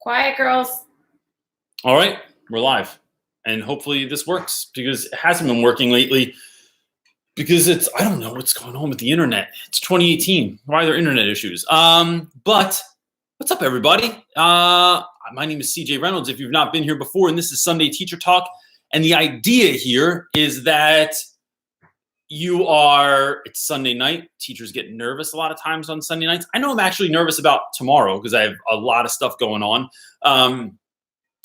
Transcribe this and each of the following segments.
Quiet, girls. All right, we're live. And hopefully this works because it hasn't been working lately because I don't know what's going on with the internet. It's 2018. Why are there internet issues? But what's up, everybody? My name is CJ Reynolds. If you've not been here before, and this is Sunday Teacher Talk. And the idea here is that it's Sunday night. Teachers get nervous a lot of times on Sunday nights. I know I'm actually nervous about tomorrow because I have a lot of stuff going on.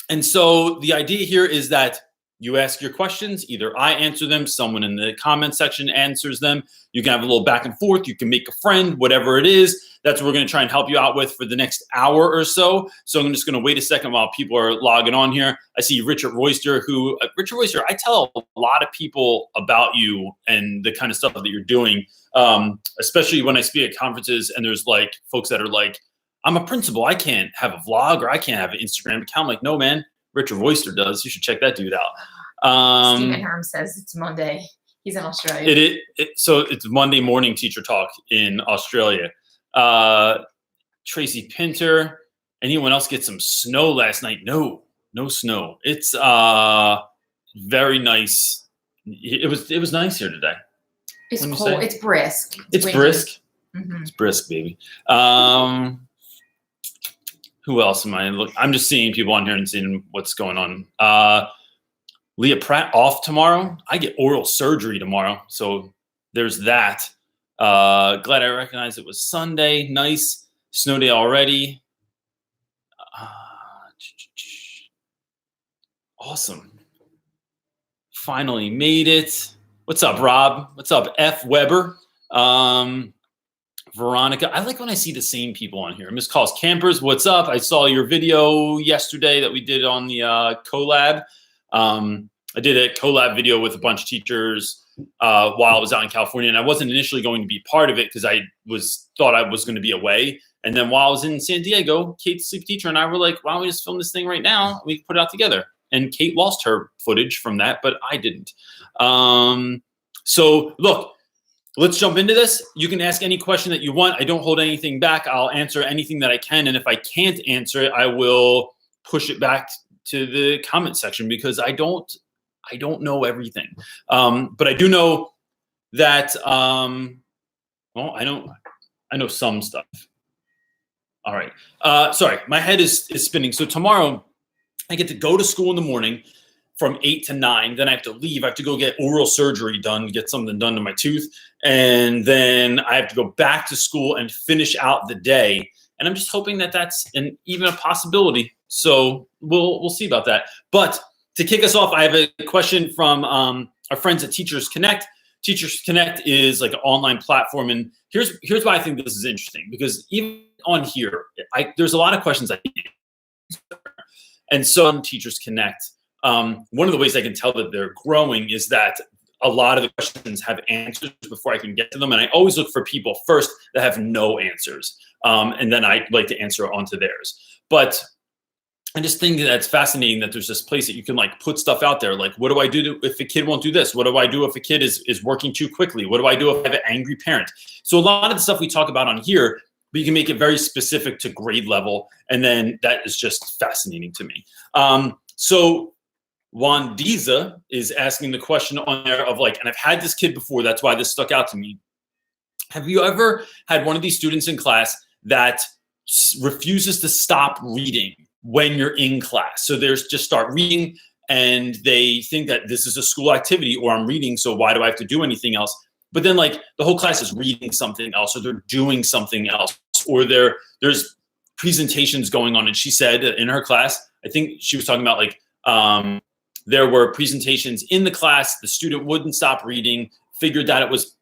And so the idea here is that you ask your questions, either I answer them, someone in the comment section answers them. You can have a little back and forth. You can make a friend, whatever it is. That's what we're going to try and help you out with for the next hour or so. So I'm just going to wait a second while people are logging on here. I see Richard Royster, I tell a lot of people about you and the kind of stuff that you're doing, especially when I speak at conferences and there's like folks that are like, I'm a principal. I can't have a vlog or I can't have an Instagram account. I'm like, no, man, Richard Royster does. You should check that dude out. Stephen Herm says it's Monday. He's in Australia. So it's Monday morning Teacher Talk in Australia. Tracy Pinter. Anyone else get some snow last night? No snow. It's very nice. It was nice here today. It's cold. It's brisk. It's brisk. Mm-hmm. It's brisk, baby. Who else am I? I'm just seeing people on here and seeing what's going on. Leah Pratt off tomorrow. I get oral surgery tomorrow, so there's that. Glad I recognized it was Sunday. Nice snow day already. Awesome. Finally made it. What's up, Rob? What's up, F. Weber? Veronica. I like when I see the same people on here. Miss Calls Campers, what's up? I saw your video yesterday that we did on the collab. I did a collab video with a bunch of teachers while I was out in California, and I wasn't initially going to be part of it because I thought I was going to be away. And then while I was in San Diego, Kate, the sleep teacher, and I were like, why don't we just film this thing right now? We can put it out together. And Kate lost her footage from that, but I didn't. So look, let's jump into this. You can ask any question that you want. I don't hold anything back. I'll answer anything that I can. And if I can't answer it, I will push it back to the comment section because I don't know everything. But I do know that, I know some stuff. All right. Sorry, my head is spinning. So tomorrow I get to go to school in the morning from 8 to 9. Then I have to leave. I have to go get oral surgery done, get something done to my tooth. And then I have to go back to school and finish out the day. And I'm just hoping that that's even a possibility. So we'll see about that. But to kick us off, I have a question from our friends at Teachers Connect. Teachers Connect is like an online platform. And here's why I think this is interesting. Because even on here, there's a lot of questions I can answer. And so on Teachers Connect, one of the ways I can tell that they're growing is that a lot of the questions have answers before I can get to them. And I always look for people first that have no answers. And then I like to answer onto theirs. But I just think that's fascinating that there's this place that you can like put stuff out there. Like, what do I do if a kid won't do this? What do I do if a kid is working too quickly? What do I do if I have an angry parent? So a lot of the stuff we talk about on here, but you can make it very specific to grade level. And then that is just fascinating to me. So Wandiza is asking the question on there of like, and I've had this kid before, that's why this stuck out to me. Have you ever had one of these students in class that refuses to stop reading when you're in class? So there's just start reading and they think that this is a school activity or I'm reading, so why do I have to do anything else? But then like the whole class is reading something else or they're doing something else or there's presentations going on. And she said in her class, I think she was talking about like, there were presentations in the class, the student wouldn't stop reading, figured that it was,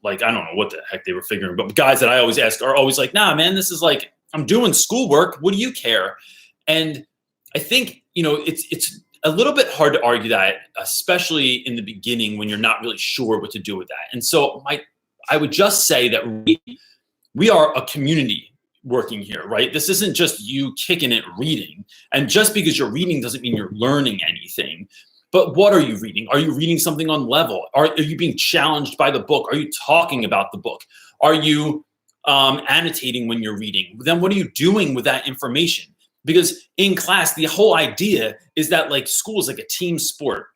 like, I don't know what the heck they were figuring, but guys that I always ask are always like, nah, man, this is like, I'm doing schoolwork. What do you care? And I think, it's a little bit hard to argue that, especially in the beginning when you're not really sure what to do with that. And so I would just say that we are a community working here, right? This isn't just you kicking it reading. And just because you're reading doesn't mean you're learning anything. But what are you reading? Are you reading something on level? Are you being challenged by the book? Are you talking about the book? Are you annotating when you're reading? Then what are you doing with that information? Because in class, the whole idea is that like school is like a team sport.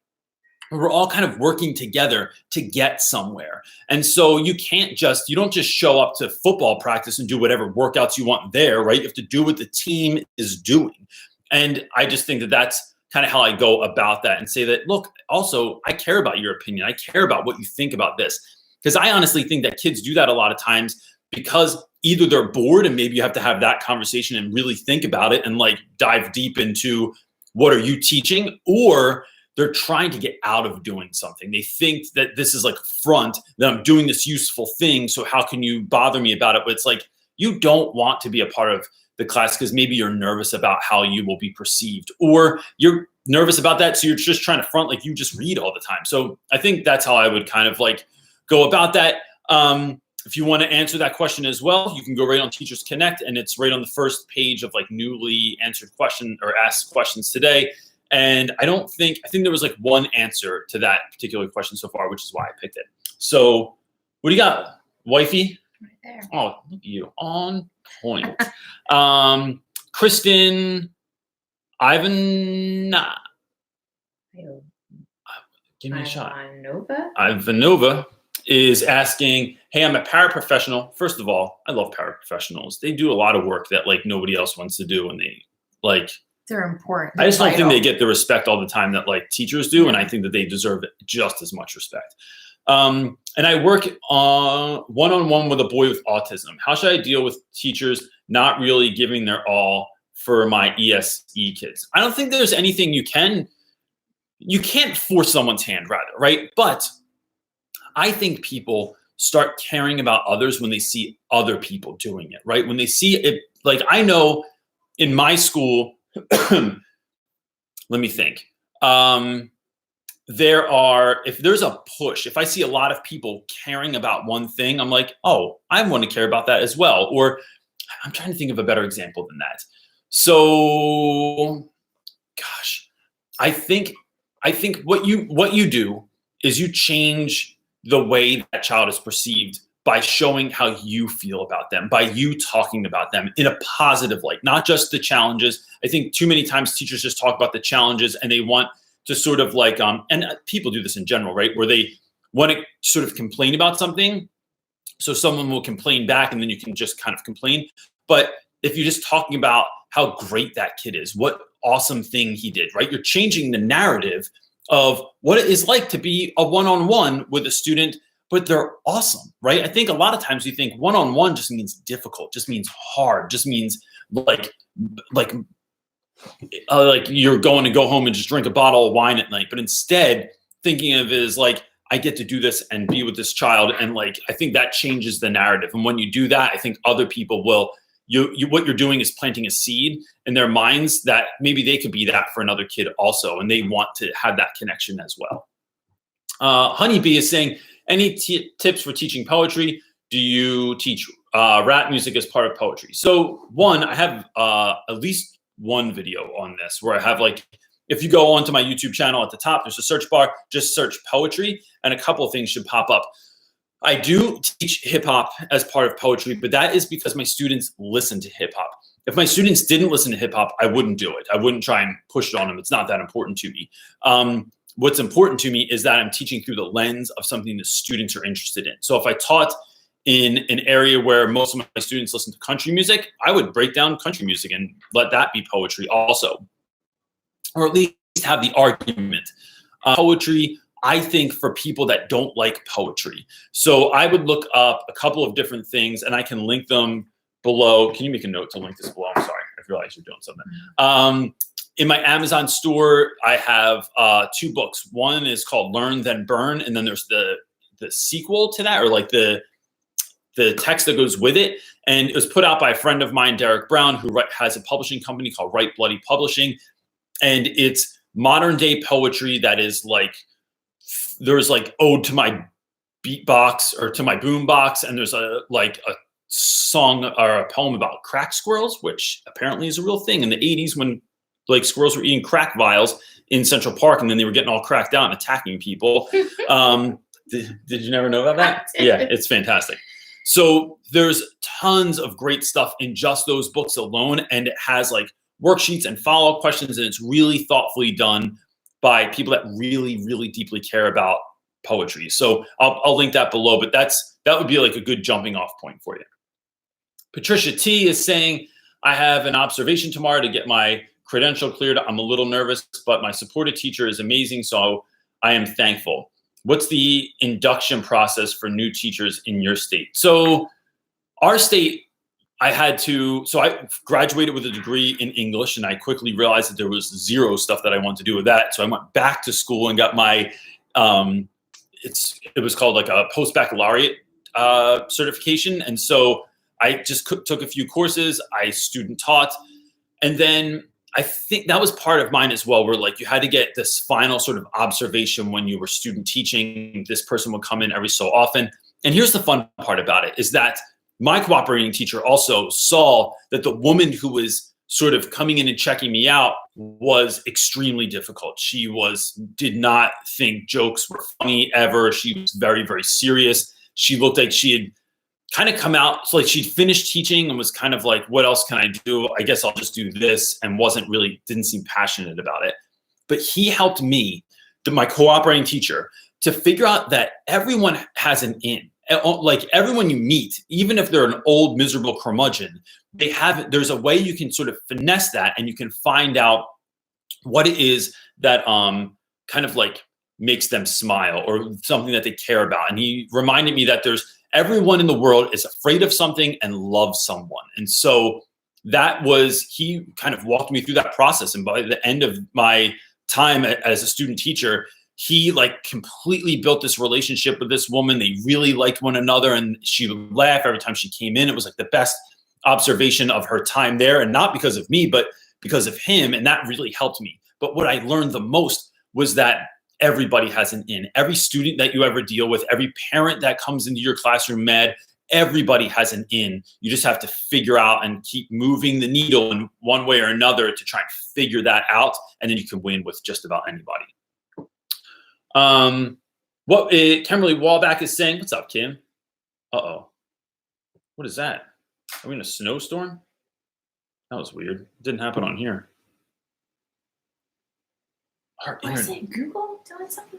We're all kind of working together to get somewhere. And so you don't just show up to football practice and do whatever workouts you want there, right? You have to do what the team is doing. And I just think that that's kind of how I go about that and say that, look, also, I care about your opinion. I care about what you think about this. Because I honestly think that kids do that a lot of times because either they're bored and maybe you have to have that conversation and really think about it and like dive deep into what are you teaching, or they're trying to get out of doing something. They think that this is like a front, that I'm doing this useful thing, so how can you bother me about it? But it's like, you don't want to be a part of the class because maybe you're nervous about how you will be perceived, or you're nervous about that, so you're just trying to front like you just read all the time. So I think that's how I would kind of like go about that. If you want to answer that question as well, you can go right on Teachers Connect, and it's right on the first page of like newly answered question or asked questions today. And I think there was like one answer to that particular question so far, which is why I picked it. So what do you got, wifey? Right there. Oh, look at you, on point. Kristen Ivanova. Give me a shot. Ivanova is asking, hey, I'm a paraprofessional. First of all, I love paraprofessionals. They do a lot of work that like nobody else wants to do, and they like, they're important. I just don't think they get the respect all the time that like teachers do. And I think that they deserve just as much respect. And I work one-on-one with a boy with autism. How should I deal with teachers not really giving their all for my ESE kids? I don't think there's anything you can't force someone's hand rather, right? But I think people start caring about others when they see other people doing it, right? When they see it, like I know in my school, let me think. If there's a push, if I see a lot of people caring about one thing, I'm like, oh, I want to care about that as well. Or I'm trying to think of a better example than that. So, gosh, I think what you do is you change the way that child is perceived by showing how you feel about them, by you talking about them in a positive light, not just the challenges. I think too many times teachers just talk about the challenges and they want to sort of like, and people do this in general, right? Where they want to sort of complain about something. So someone will complain back and then you can just kind of complain. But if you're just talking about how great that kid is, what awesome thing he did, right? You're changing the narrative of what it is like to be a one-on-one with a student, but they're awesome, right? I think a lot of times we think one-on-one just means difficult, just means hard, just means like you're going to go home and just drink a bottle of wine at night. But instead, thinking of it as like, I get to do this and be with this child. And like, I think that changes the narrative. And when you do that, I think other people will, what you're doing is planting a seed in their minds that maybe they could be that for another kid also. And they want to have that connection as well. Honeybee is saying, any tips for teaching poetry? Do you teach rap music as part of poetry? So one, I have at least one video on this where I have like, if you go onto my YouTube channel at the top, there's a search bar, just search poetry and a couple of things should pop up. I do teach hip hop as part of poetry, but that is because my students listen to hip hop. If my students didn't listen to hip hop, I wouldn't do it. I wouldn't try and push it on them. It's not that important to me. What's important to me is that I'm teaching through the lens of something the students are interested in. So if I taught in an area where most of my students listen to country music, I would break down country music and let that be poetry also, or at least have the argument. Poetry, I think, for people that don't like poetry. So I would look up a couple of different things and I can link them below. Can you make a note to link this below? I'm sorry, I realize you're doing something. In my Amazon store, I have 2 books. One is called Learn Then Burn, and then there's the sequel to that, or like the text that goes with it. And it was put out by a friend of mine, Derek Brown, who has a publishing company called Right Bloody Publishing. And it's modern day poetry that is like, there's like ode to my beatbox or to my boombox, and there's a song or a poem about crack squirrels, which apparently is a real thing in the 80s when like squirrels were eating crack vials in Central Park, and then they were getting all cracked out and attacking people. Did you never know about that? Yeah, it's fantastic. So there's tons of great stuff in just those books alone, and it has like worksheets and follow-up questions, and it's really thoughtfully done by people that really, really deeply care about poetry. So I'll link that below, but that would be like a good jumping off point for you. Patricia T is saying, I have an observation tomorrow to get my credential cleared. I'm a little nervous, but my supportive teacher is amazing, so I am thankful. What's the induction process for new teachers in your state? So our state, I graduated with a degree in English, and I quickly realized that there was zero stuff that I wanted to do with that. So I went back to school and got my, it was called like a post-baccalaureate certification. And so I just took a few courses, I student taught, and then I think that was part of mine as well, where like you had to get this final sort of observation when you were student teaching. This person would come in every so often. And here's the fun part about it is that my cooperating teacher also saw that the woman who was sort of coming in and checking me out was extremely difficult. She did not think jokes were funny ever. She was very, very serious. She looked like she had kind of come out, so like she'd finished teaching and was kind of like, what else can I do? I guess I'll just do this, and didn't seem passionate about it. But he helped me, my cooperating teacher, to figure out that everyone has an in. Like everyone you meet, even if they're an old, miserable curmudgeon, there's a way you can sort of finesse that, and you can find out what it is that kind of like makes them smile or something that they care about. And he reminded me that everyone in the world is afraid of something and loves someone. And so he kind of walked me through that process. And by the end of my time as a student teacher, he like completely built this relationship with this woman. They really liked one another, and she would laugh every time she came in. It was like the best observation of her time there, and not because of me, but because of him. And that really helped me. But what I learned the most was that everybody has an in. Every student that you ever deal with, every parent that comes into your classroom mad, everybody has an in. You just have to figure out and keep moving the needle in one way or another to try and figure that out. And then you can win with just about anybody. Kimberly Wallback is saying, what's up, Kim? Uh-oh. What is that? Are we in a snowstorm? That was weird. It didn't happen on here. What is it? Google doing something?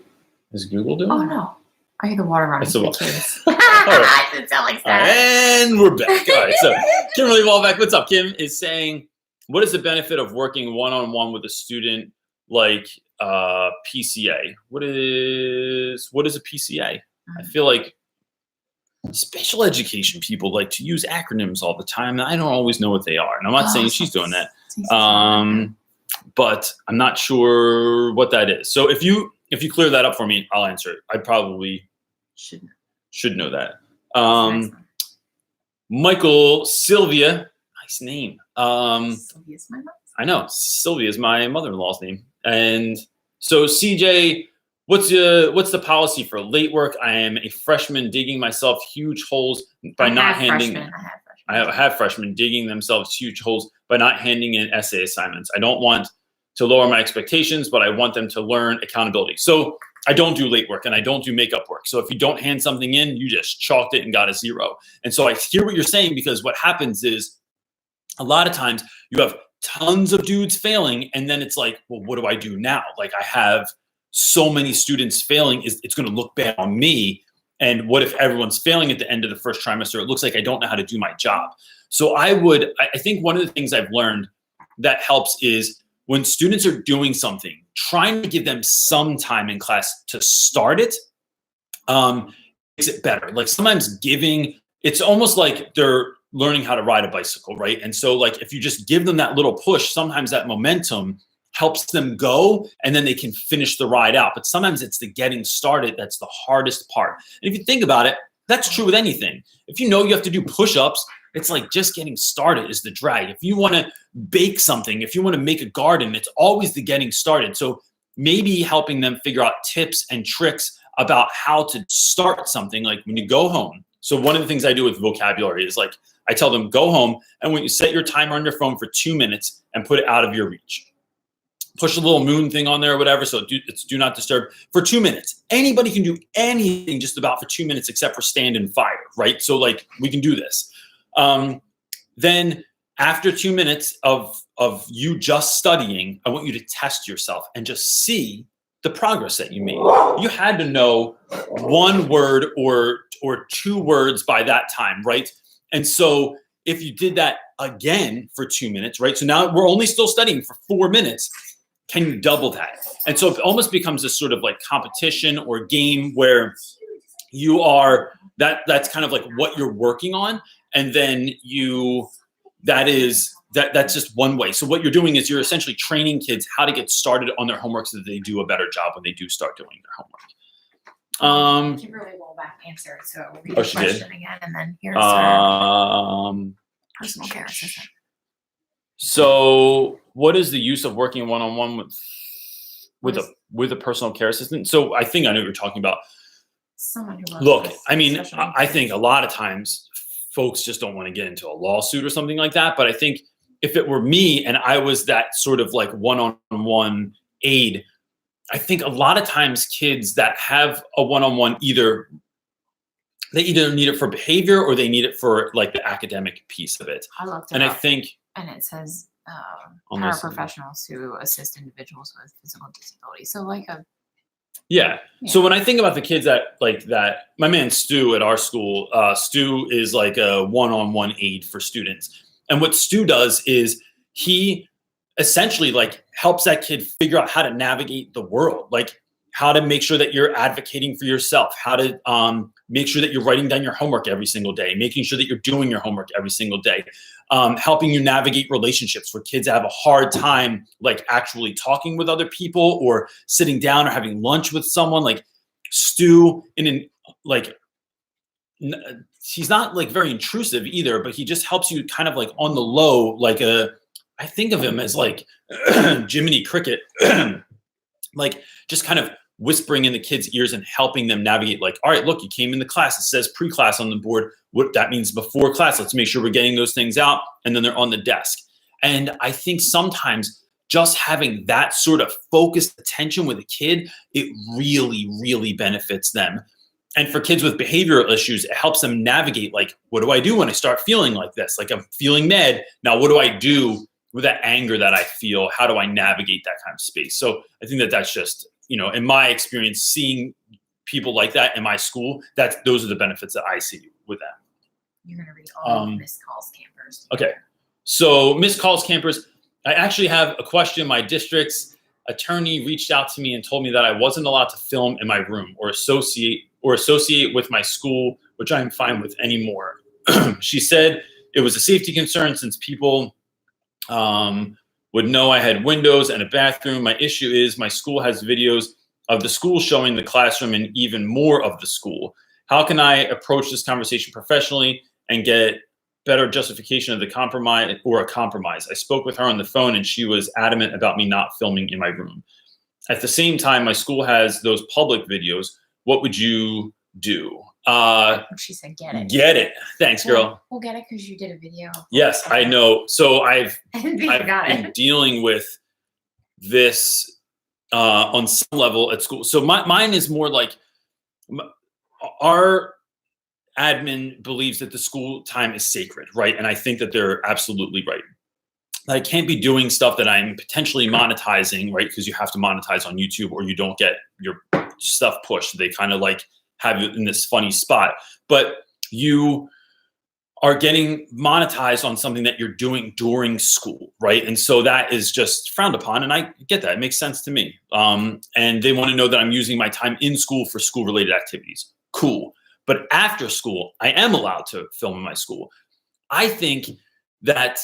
Is Google doing? Oh no! I hear the water running. That's the water. I didn't sound like that. And we're back. All right. So Kimberly Wallback, what's up? Kim is saying, what is the benefit of working one-on-one with a student like PCA? What is a PCA? I feel like special education people like to use acronyms all the time, and I don't always know what they are. And I'm not saying she's doing that. But I'm not sure what that is. So if you clear that up for me, I'll answer it. I probably should know that. Michael Sylvia, nice name. Sylvia's my mom. I know Sylvia is my mother-in-law's name. And so CJ, what's the policy for late work? I am a freshman digging myself huge holes by not handing. I have freshmen digging themselves huge holes by not handing in essay assignments. I don't want to lower my expectations, but I want them to learn accountability. So I don't do late work and I don't do makeup work. So if you don't hand something in, you just chalked it and got a 0. And so I hear what you're saying, because what happens is a lot of times you have tons of dudes failing, and then it's like, well, what do I do now? Like, I have so many students failing, it's going to look bad on me. And what if everyone's failing at the end of the first trimester? It looks like I don't know how to do my job. So I think one of the things I've learned that helps is when students are doing something, trying to give them some time in class to start it makes it better. Like sometimes it's almost like they're learning how to ride a bicycle, right? And so like if you just give them that little push, sometimes that momentum helps them go, and then they can finish the ride out. But sometimes it's the getting started that's the hardest part. And if you think about it, that's true with anything. If you know you have to do push-ups, it's like just getting started is the drag. If you want to bake something, if you want to make a garden, it's always the getting started. So maybe helping them figure out tips and tricks about how to start something, like when you go home. So one of the things I do with vocabulary is like, I tell them, go home, and when you set your timer on your phone for 2 minutes and put it out of your reach. Push a little moon thing on there or whatever, so it's do not disturb for 2 minutes. Anybody can do anything just about for 2 minutes except for stand and fire, right? So like we can do this. Then after 2 minutes of you just studying, I want you to test yourself and just see the progress that you made. You had to know 1 word or 2 words by that time, right? And so if you did that again for 2 minutes, right? So now we're only still studying for 4 minutes. Can you double that? And so it almost becomes this sort of like competition or game where you are, that's kind of like what you're working on. And then that's just one way. So what you're doing is you're essentially training kids how to get started on their homework so that they do a better job when they do start doing their homework. Kimberly will back answer it, so we'll read Oh, the she did? question again, and then here's our personal care assistant. So what is the use of working one-on-one with a personal care assistant? So I think I know what you're talking about. Someone who works Look, with I mean, special I needs. think a lot of times folks just don't want to get into a lawsuit or something like that. But I think if it were me and I was that sort of like one-on-one aid, I think a lot of times kids that have a one-on-one they either need it for behavior or they need it for like the academic piece of it. I looked it And I up, think and it says Almost- paraprofessionals who assist individuals with physical disabilities. So like yeah. So when I think about the kids that, my man Stu at our school, Stu is like a one-on-one aid for students. And what Stu does is he essentially like helps that kid figure out how to navigate the world, like how to make sure that you're advocating for yourself, how to make sure that you're writing down your homework every single day, making sure that you're doing your homework every single day, helping you navigate relationships where kids have a hard time like actually talking with other people or sitting down or having lunch with someone. Like Stu, he's not like very intrusive either, but he just helps you kind of like on the low, I think of him as like Jiminy Cricket, like just kind of whispering in the kids' ears and helping them navigate, like, all right, look, you came into class, it says pre-class on the board. What that means before class, let's make sure we're getting those things out. And then they're on the desk. And I think sometimes just having that sort of focused attention with a kid, it really, really benefits them. And for kids with behavioral issues, it helps them navigate, like, what do I do when I start feeling like this? Like I'm feeling mad. Now, what do I do with that anger that I feel? How do I navigate that kind of space? So I think that that's just, in my experience, seeing people like that in my school, those are the benefits that I see with that. you're gonna read all of Miss Calls Campers. Okay. So Miss Calls Campers, I actually have a question. My district's attorney reached out to me and told me that I wasn't allowed to film in my room or associate with my school, which I'm fine with anymore. She said it was a safety concern since people would know I had windows and a bathroom. My issue is my school has videos of the school showing the classroom and even more of the school. How can I approach this conversation professionally and get better justification of the compromise or a compromise? I spoke with her on the phone and she was adamant about me not filming in my room. At the same time, my school has those public videos. What would you do? She said, get it. Get it. Thanks, girl. We'll get it because you did a video. Yes, I know. So I've got been it. dealing with this on some level at school. So mine is more like our admin believes that the school time is sacred, right? And I think that they're absolutely right. I can't be doing stuff that I'm potentially monetizing, right? Because you have to monetize on YouTube or you don't get your stuff pushed. They kind of like have it in this funny spot. But you are getting monetized on something that you're doing during school, right? And so that is just frowned upon. And I get that. It makes sense to me. And they want to know that I'm using my time in school for school-related activities. Cool. But after school, I am allowed to film in my school. I think that,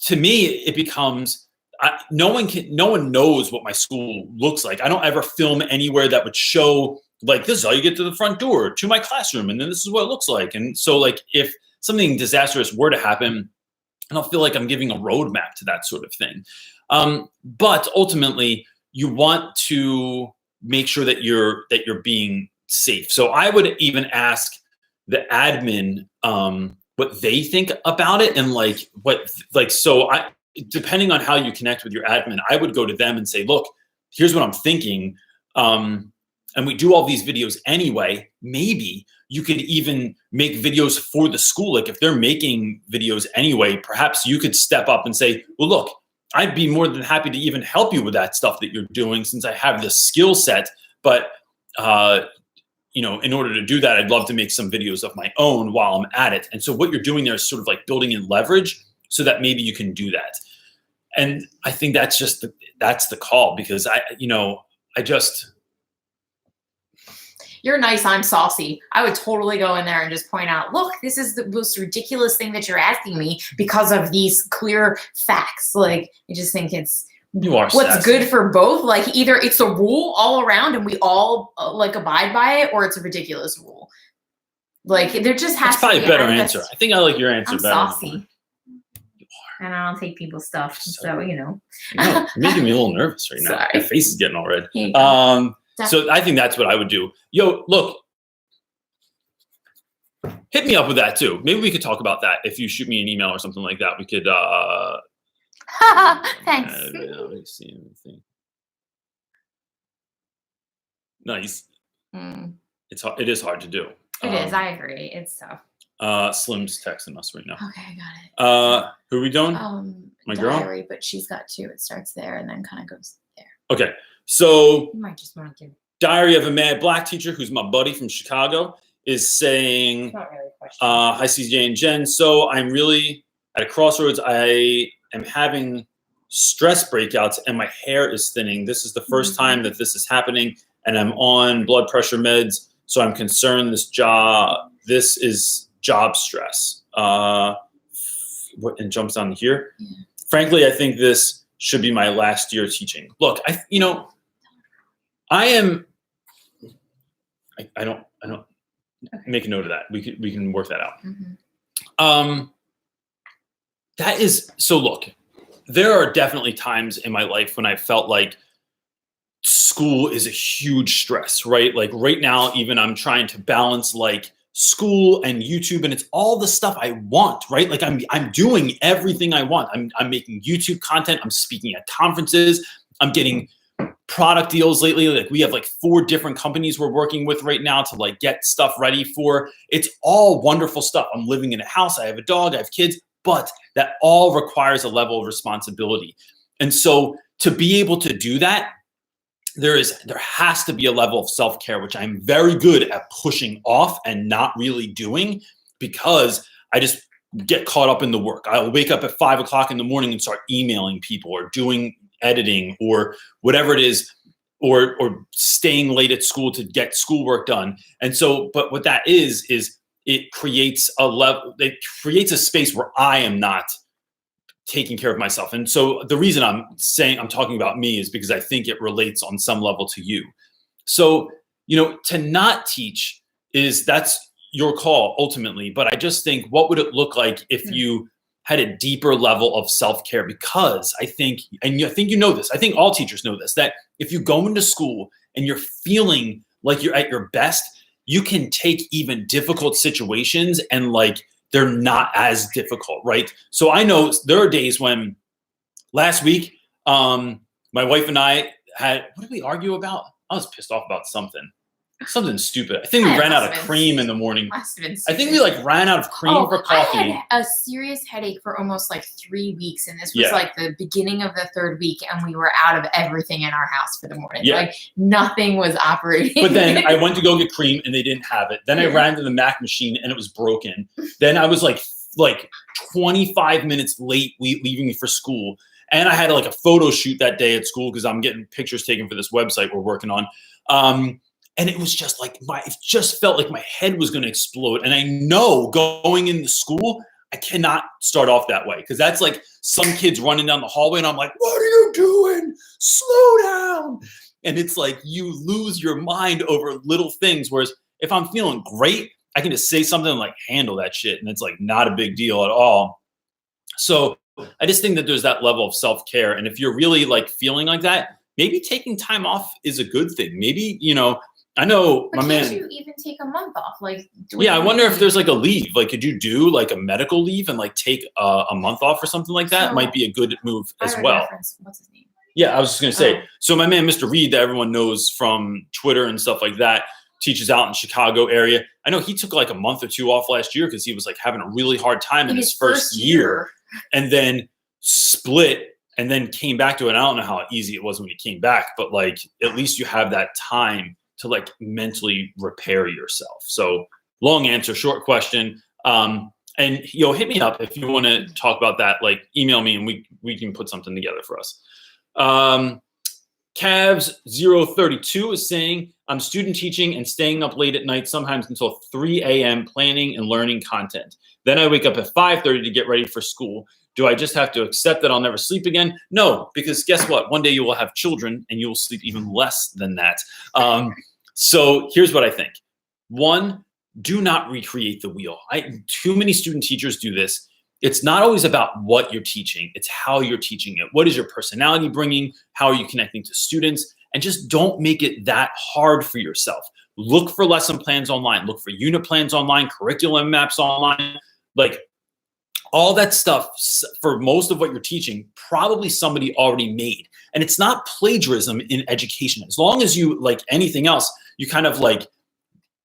to me, it becomes no one knows what my school looks like. I don't ever film anywhere that would show like this is how you get to the front door to my classroom, and then this is what it looks like. And so, like, if something disastrous were to happen, I don't feel like I'm giving a roadmap to that sort of thing. But ultimately, you want to make sure that you're being safe. So I would even ask the admin what they think about it, and depending on how you connect with your admin, I would go to them and say, look, here's what I'm thinking. and we do all these videos anyway, maybe you could even make videos for the school. Like if they're making videos anyway, perhaps you could step up and say, well, look, I'd be more than happy to even help you with that stuff that you're doing since I have the skill set. But, in order to do that, I'd love to make some videos of my own while I'm at it. And so what you're doing there is sort of like building in leverage so that maybe you can do that. And I think that's just that's the call, because You're nice, I'm saucy. I would totally go in there and just point out, look, this is the most ridiculous thing that you're asking me because of these clear facts. Like, I just think it's what's sassy. Good for both. Like, either it's a rule all around and we all abide by it, or it's a ridiculous rule. Like, there just has That's probably to a be better answer. I think I like your answer I'm better. saucy. And I don't take people's stuff. So, You're making me a little nervous right now. Sorry. My face is getting all red. Yeah. So I think that's what I would do. Yo, look, hit me up with that too. Maybe we could talk about that. If you shoot me an email or something like that, we could. Thanks. Let me see anything. Nice. It is hard to do. It is. I agree. It's tough. Slim's texting us right now. Okay, I got it. Who are we doing? My girl? Diary, but she's got two. It starts there and then kind of goes there. Okay. So You might just want to give. Diary of a Mad Black Teacher, who's my buddy from Chicago, is saying, It's not really a question. hi, CJ and Jen. So I'm really at a crossroads. I am having stress breakouts and my hair is thinning. This is the first time that this is happening, and I'm on blood pressure meds. So I'm concerned this is job stress. And jumps on here. Yeah. Frankly, I think this should be my last year teaching. Look, I don't make a note of that. We can work that out. That is, so look, there are definitely times in my life when I felt like school is a huge stress, right? Like right now, even I'm trying to balance like school and YouTube, and it's all the stuff I want, right? Like I'm doing everything I want. I'm making YouTube content. I'm speaking at conferences. I'm getting product deals lately. Like we have like 4 different companies we're working with right now to like get stuff ready for. It's all wonderful stuff. I'm living in a house. I have a dog. I have kids, but that all requires a level of responsibility. And so to be able to do that, there has to be a level of self-care, which I'm very good at pushing off and not really doing, because I just get caught up in the work. I'll wake up at 5 o'clock in the morning and start emailing people or doing editing or whatever it is, or staying late at school to get schoolwork done. And so, but what that is it creates a space where I am not taking care of myself. And so the reason I'm talking about me is because I think it relates on some level to you. So, to not teach that's your call ultimately. But I just think, what would it look like if you had a deeper level of self-care? Because I think you know this, I think all teachers know this, that if you go into school and you're feeling like you're at your best, you can take even difficult situations and like they're not as difficult, right? So I know there are days when last week, my wife and I what did we argue about? I was pissed off about something stupid. I think we ran out of cream in the morning. Must have been I think we like ran out of cream for coffee. I had a serious headache for almost like 3 weeks, and this was like the beginning of the 3rd week, and we were out of everything in our house for the morning. Yeah. Like nothing was operating. But then I went to go get cream and they didn't have it. Then I ran to the Mac machine and it was broken. Then I was like 25 minutes late leaving for school. And I had like a photo shoot that day at school because I'm getting pictures taken for this website we're working on. And it was just like it just felt like my head was going to explode. And I know going into school, I cannot start off that way, because that's like some kids running down the hallway and I'm like, what are you doing? Slow down. And it's like you lose your mind over little things. Whereas if I'm feeling great, I can just say something and like handle that shit. And it's like not a big deal at all. So I just think that there's that level of self-care. And if you're really like feeling like that, maybe taking time off is a good thing. Maybe, I know but my man. Can't you even take a month off? Like, I wonder if there's like a leave. Like, could you do like a medical leave and like take a month off or something like that? So, might be a good move as I well. reference, what's his name? Yeah, I was just going to say, so my man, Mr. Reed, that everyone knows from Twitter and stuff like that, teaches out in Chicago area. I know he took like a month or two off last year because he was like having a really hard time in his first year, and then split and then came back to it. I don't know how easy it was when he came back, but like at least you have that time to like mentally repair yourself. So long answer, short question. And hit me up if you want to talk about that. Like email me and we can put something together for us. Cavs032 is saying, I'm student teaching and staying up late at night, sometimes until 3 a.m. planning and learning content. Then I wake up at 5:30 to get ready for school. Do I just have to accept that I'll never sleep again? No, because guess what? One day you will have children and you will sleep even less than that. So here's what I think. One, do not recreate the wheel. Too many student teachers do this. It's not always about what you're teaching. It's how you're teaching it. What is your personality bringing? How are you connecting to students? And just don't make it that hard for yourself. Look for lesson plans online. Look for unit plans online, curriculum maps online. Like all that stuff for most of what you're teaching, probably somebody already made. And it's not plagiarism in education. As long as you, like anything else, you kind of like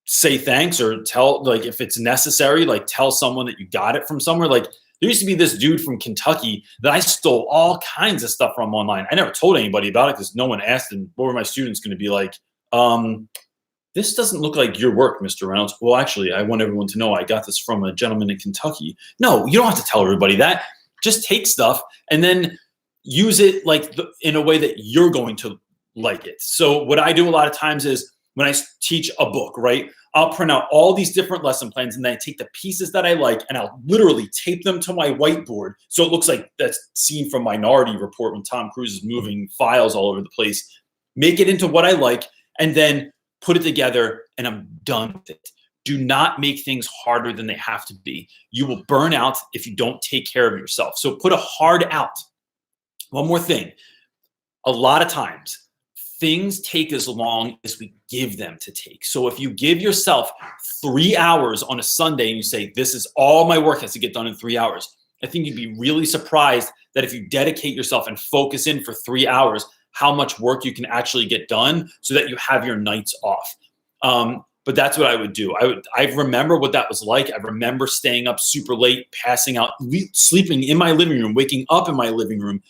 say thanks or tell, like if it's necessary, like tell someone that you got it from somewhere. Like there used to be this dude from Kentucky that I stole all kinds of stuff from online. I never told anybody about it because no one asked. And what were my students going to be like? This doesn't look like your work, Mr. Reynolds. Well, actually, I want everyone to know I got this from a gentleman in Kentucky. No, you don't have to tell everybody that. Just take stuff and then use it like in a way that you're going to like it. So what I do a lot of times is when I teach a book, right, I'll print out all these different lesson plans and then I take the pieces that I like and I'll literally tape them to my whiteboard. So it looks like that scene from Minority Report when Tom Cruise is moving files all over the place. Make it into what I like and then put it together and I'm done with it. Do not make things harder than they have to be. You will burn out if you don't take care of yourself. So put a hard out. One more thing. A lot of times, things take as long as we give them to take. So if you give yourself 3 hours on a Sunday and you say, this is all my work has to get done in 3 hours, I think you'd be really surprised that if you dedicate yourself and focus in for 3 hours, how much work you can actually get done so that you have your nights off. But that's what I would do. I remember what that was like. I remember staying up super late, passing out, sleeping in my living room, waking up in my living room,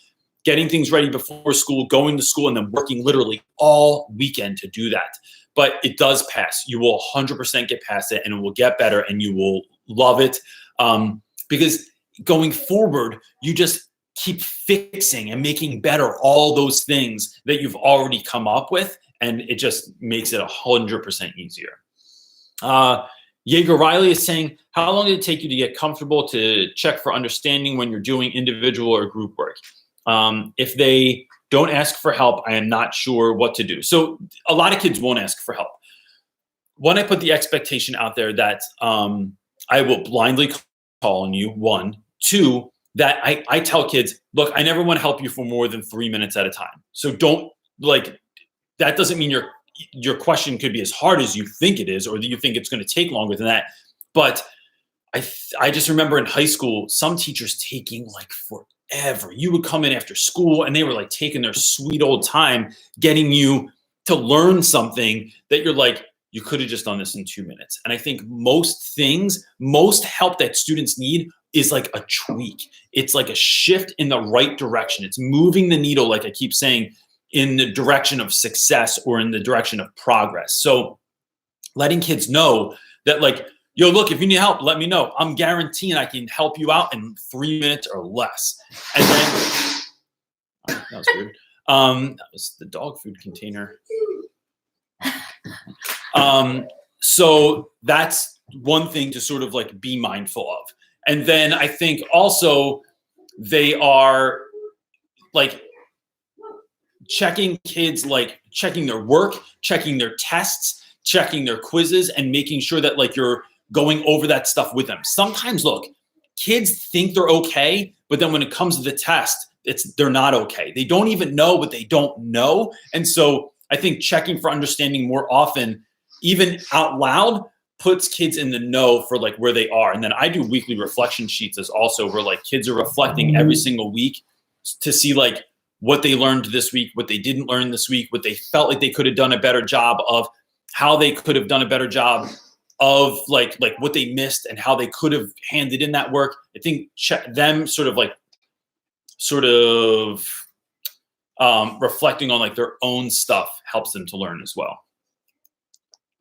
getting things ready before school, going to school, and then working literally all weekend to do that. But it does pass. You will 100% get past it, and it will get better, and you will love it. Because going forward, you just keep fixing and making better all those things that you've already come up with, and it just makes it 100% easier. Jaeger Riley is saying, how long did it take you to get comfortable to check for understanding when you're doing individual or group work? If they don't ask for help, I am not sure what to do. So a lot of kids won't ask for help. When I put the expectation out there that I will blindly call on you, 1, 2, that I tell kids, look, I never want to help you for more than 3 minutes at a time. So don't that doesn't mean your question could be as hard as you think it is, or that you think it's going to take longer than that. But I just remember in high school, some teachers taking like forever. You would come in after school and they were like taking their sweet old time getting you to learn something that you're like, you could have just done this in 2 minutes. And I think most help that students need is like a tweak. It's like a shift in the right direction. It's moving the needle, like I keep saying, in the direction of success or in the direction of progress. So letting kids know that like, yo, look, if you need help, let me know. I'm guaranteeing I can help you out in 3 minutes or less. And then, that was weird. That was the dog food container. So that's one thing to sort of like be mindful of. And then I think also they are like checking kids, like checking their work, checking their tests, checking their quizzes, and making sure that like you're going over that stuff with them. Sometimes, look, kids think they're okay, but then when it comes to the test, they're not okay. They don't even know what they don't know. And so I think checking for understanding more often, even out loud, puts kids in the know for like where they are. And then I do weekly reflection sheets as also where like kids are reflecting every single week to see like what they learned this week, what they didn't learn this week, what they felt like they could have done a better job of, how they could have done a better job of like what they missed and how they could have handed in that work. I think them reflecting on like their own stuff helps them to learn as well.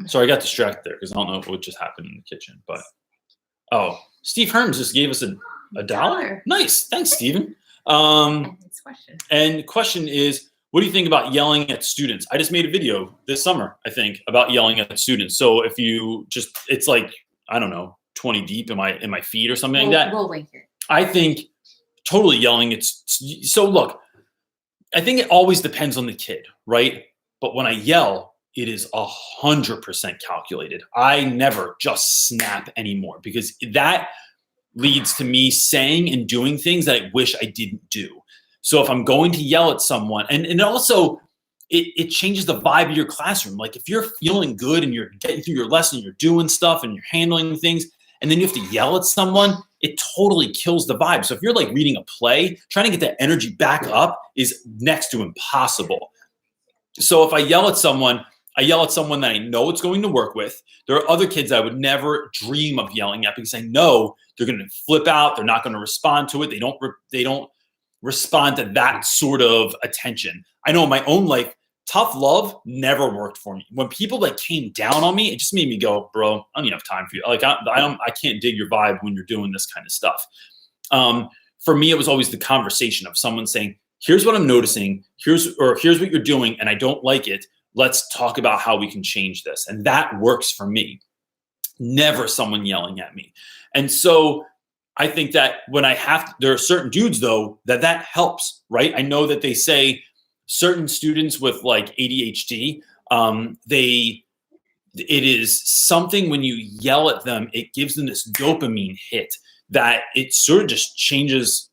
Sorry, I got distracted there because I don't know what just happened in the kitchen. But Steve Herms just gave us a $1. Nice, thanks, Steven. And question is, what do you think about yelling at students? I just made a video this summer, I think, about yelling at students. So if you it's like, I don't know, 20 deep in my feed or something like that. We'll link it. I think totally yelling. So look, I think it always depends on the kid, right? But when I yell, it is 100% calculated. I never just snap anymore because that leads to me saying and doing things that I wish I didn't do. So if I'm going to yell at someone, and also it changes the vibe of your classroom. Like if you're feeling good and you're getting through your lesson, you're doing stuff and you're handling things, and then you have to yell at someone, it totally kills the vibe. So if you're like reading a play, trying to get that energy back up is next to impossible. So if I yell at someone that I know it's going to work with. There are other kids I would never dream of yelling at because I know they're going to flip out. They're not going to respond to it. They don't respond to that sort of attention. I know in my own life, tough love never worked for me. When people like came down on me, it just made me go, bro, I don't even have time for you. Like I can't dig your vibe when you're doing this kind of stuff. For me, it was always the conversation of someone saying, here's what I'm noticing. Here's what you're doing. And I don't like it. Let's talk about how we can change this. And that works for me. Never someone yelling at me. And so I think that when there are certain dudes though, that helps, right? I know that they say certain students with like ADHD, it is something when you yell at them, it gives them this dopamine hit that it sort of just changes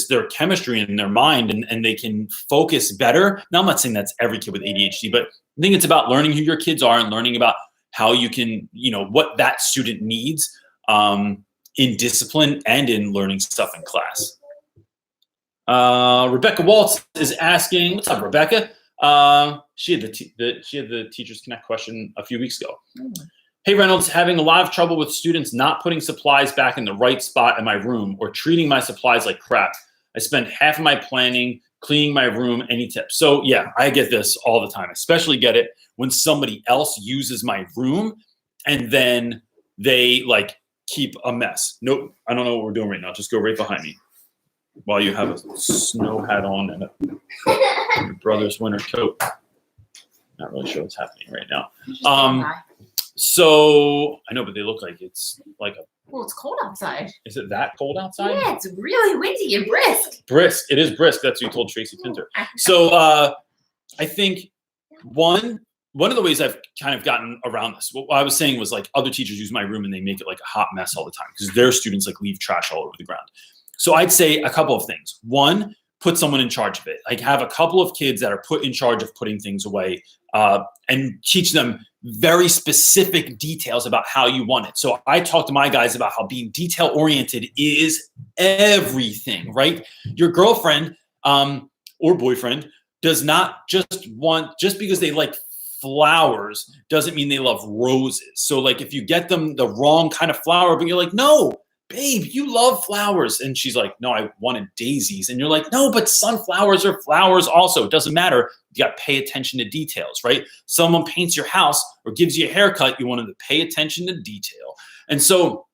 their chemistry in their mind and they can focus better. Now, I'm not saying that's every kid with ADHD, but I think it's about learning who your kids are and learning about how you can, what that student needs in discipline and in learning stuff in class. Rebecca Waltz is asking, what's up, Rebecca? She had the Teachers Connect question a few weeks ago. Hey, Reynolds, having a lot of trouble with students not putting supplies back in the right spot in my room or treating my supplies like crap. I spend half of my planning cleaning my room. Any tips? So yeah, I get this all the time. I especially get it when somebody else uses my room and then they like keep a mess. Nope, I don't know what we're doing right now. Just go right behind me while you have a snow hat on and your brother's winter coat. Not really sure what's happening right now. So I know, but they look like it's like well, it's cold outside. Is it that cold outside? Yeah, it's really windy and brisk. Brisk. It is brisk. That's what you told Tracy Pinter. So I think one of the ways I've kind of gotten around this, what I was saying was like other teachers use my room and they make it like a hot mess all the time because their students like leave trash all over the ground. So I'd say a couple of things. One, put someone in charge of it. Like have a couple of kids that are put in charge of putting things away and teach them very specific details about how you want it. So I talk to my guys about how being detail oriented is everything, right? Your girlfriend or boyfriend does not just because they like flowers doesn't mean they love roses. So like if you get them the wrong kind of flower, but you're like, no, babe, you love flowers. And she's like, no, I wanted daisies. And you're like, no, but sunflowers are flowers also. It doesn't matter. You got to pay attention to details, right? Someone paints your house or gives you a haircut. You want them to pay attention to detail. And so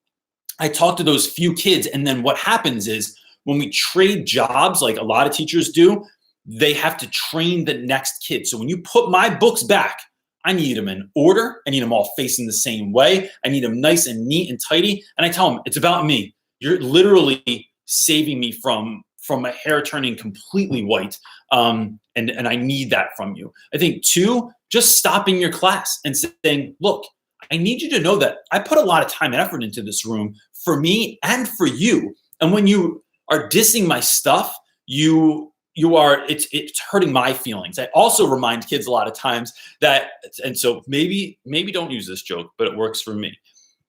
I talk to those few kids. And then what happens is when we trade jobs, like a lot of teachers do, they have to train the next kid. So when you put my books back, I need them in order. I need them all facing the same way. I need them nice and neat and tidy. And I tell them, it's about me. You're literally saving me from my hair turning completely white. And I need that from you. I think 2, just stopping your class and saying, look, I need you to know that I put a lot of time and effort into this room for me and for you. And when you are dissing my stuff, it's hurting my feelings. I also remind kids a lot of times that, and so maybe don't use this joke, but it works for me.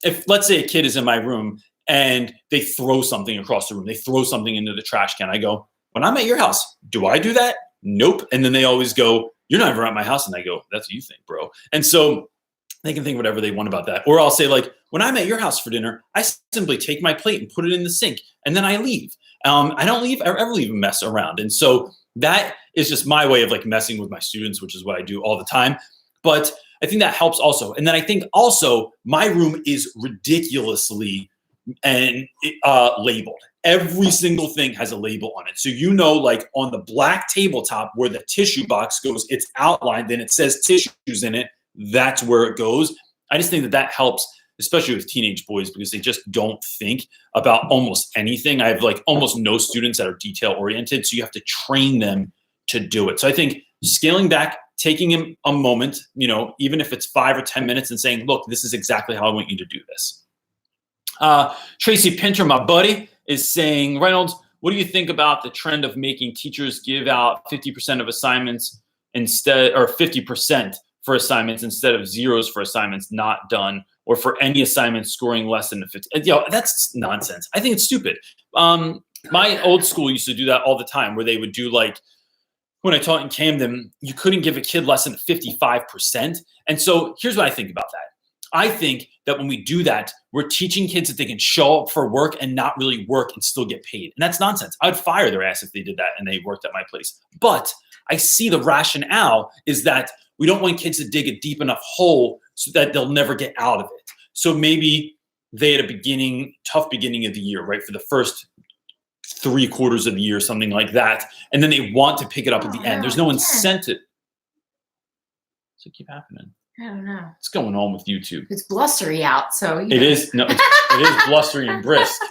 If let's say a kid is in my room and they throw something across the room, they throw something into the trash can, I go, when I'm at your house, do I do that? Nope. And then they always go, you're not ever at my house. And I go, that's what you think, bro. And so they can think whatever they want about that. Or I'll say, like, when I'm at your house for dinner, I simply take my plate and put it in the sink, and then I leave. I don't ever leave a mess around. And so that is just my way of like messing with my students, which is what I do all the time. But I think that helps also. And then I think also my room is ridiculously labeled. Every single thing has a label on it. So, like on the black tabletop where the tissue box goes, it's outlined, then it says tissues in it. That's where it goes. I just think that helps, especially with teenage boys, because they just don't think about almost anything. I have like almost no students that are detail oriented. So you have to train them to do it. So I think scaling back, taking a moment, even if it's 5 or 10 minutes, and saying, look, this is exactly how I want you to do this. Tracy Pinter, my buddy, is saying, Reynolds, what do you think about the trend of making teachers give out 50% of assignments instead, or 50% for assignments instead of zeros for assignments not done, or for any assignment scoring less than a 50? That's nonsense. I think it's stupid. My old school used to do that all the time, where they would do like, when I taught in Camden, you couldn't give a kid less than 55%. And so here's what I think about that. I think that when we do that, we're teaching kids that they can show up for work and not really work and still get paid. And that's nonsense. I'd fire their ass if they did that and they worked at my place. But I see the rationale is that we don't want kids to dig a deep enough hole so that they'll never get out of it. So maybe they had a tough beginning of the year, right? For the first 3 quarters of the year, something like that. And then they want to pick it up at the end. There's no incentive. Does it keep happening? I don't know. What's going on with YouTube? It's blustery out, so it is. No, it is blustery and brisk.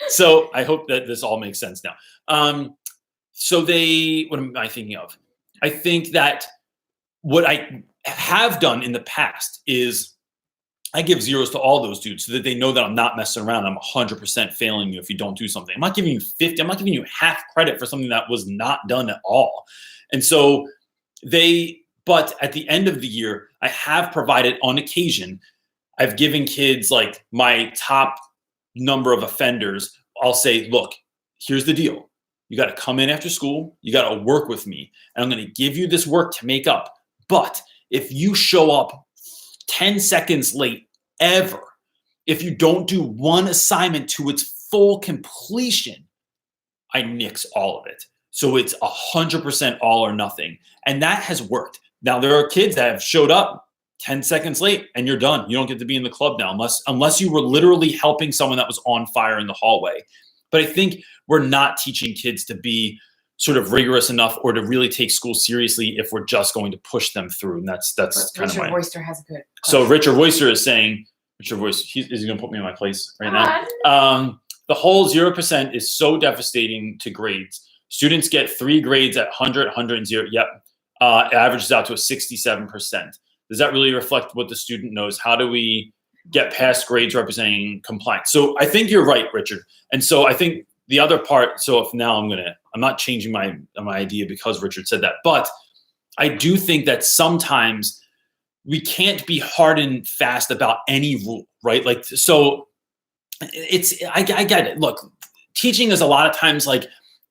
So I hope that this all makes sense now. What am I thinking of? I think that what I have done in the past is I give zeros to all those dudes so that they know that I'm not messing around. I'm 100% failing you if you don't do something. I'm not giving you 50. I'm not giving you half credit for something that was not done at all. And so but at the end of the year, I have provided on occasion, I've given kids like my top number of offenders. I'll say, look, here's the deal. You got to come in after school. You got to work with me. And I'm going to give you this work to make up. But if you show up 10 seconds late ever, if you don't do one assignment to its full completion, I nix all of it. So it's 100% all or nothing. And that has worked. Now, there are kids that have showed up 10 seconds late and you're done. You don't get to be in the club now unless you were literally helping someone that was on fire in the hallway. But I think we're not teaching kids to be sort of rigorous enough or to really take school seriously if we're just going to push them through. And that's kind of Richard Royster has a good question. So Richard Royster is saying, is he going to put me in my place right now? The whole 0% is so devastating to grades. Students get 3 grades at 100, 100, and 0. Yep. It averages out to a 67%. Does that really reflect what the student knows? How do we get past grades representing compliance? So I think you're right, Richard. And so I think the other part, so if now I'm not changing my idea because Richard said that, but I do think that sometimes we can't be hard and fast about any rule, right? Like, so I get it. Look, teaching is a lot of times like,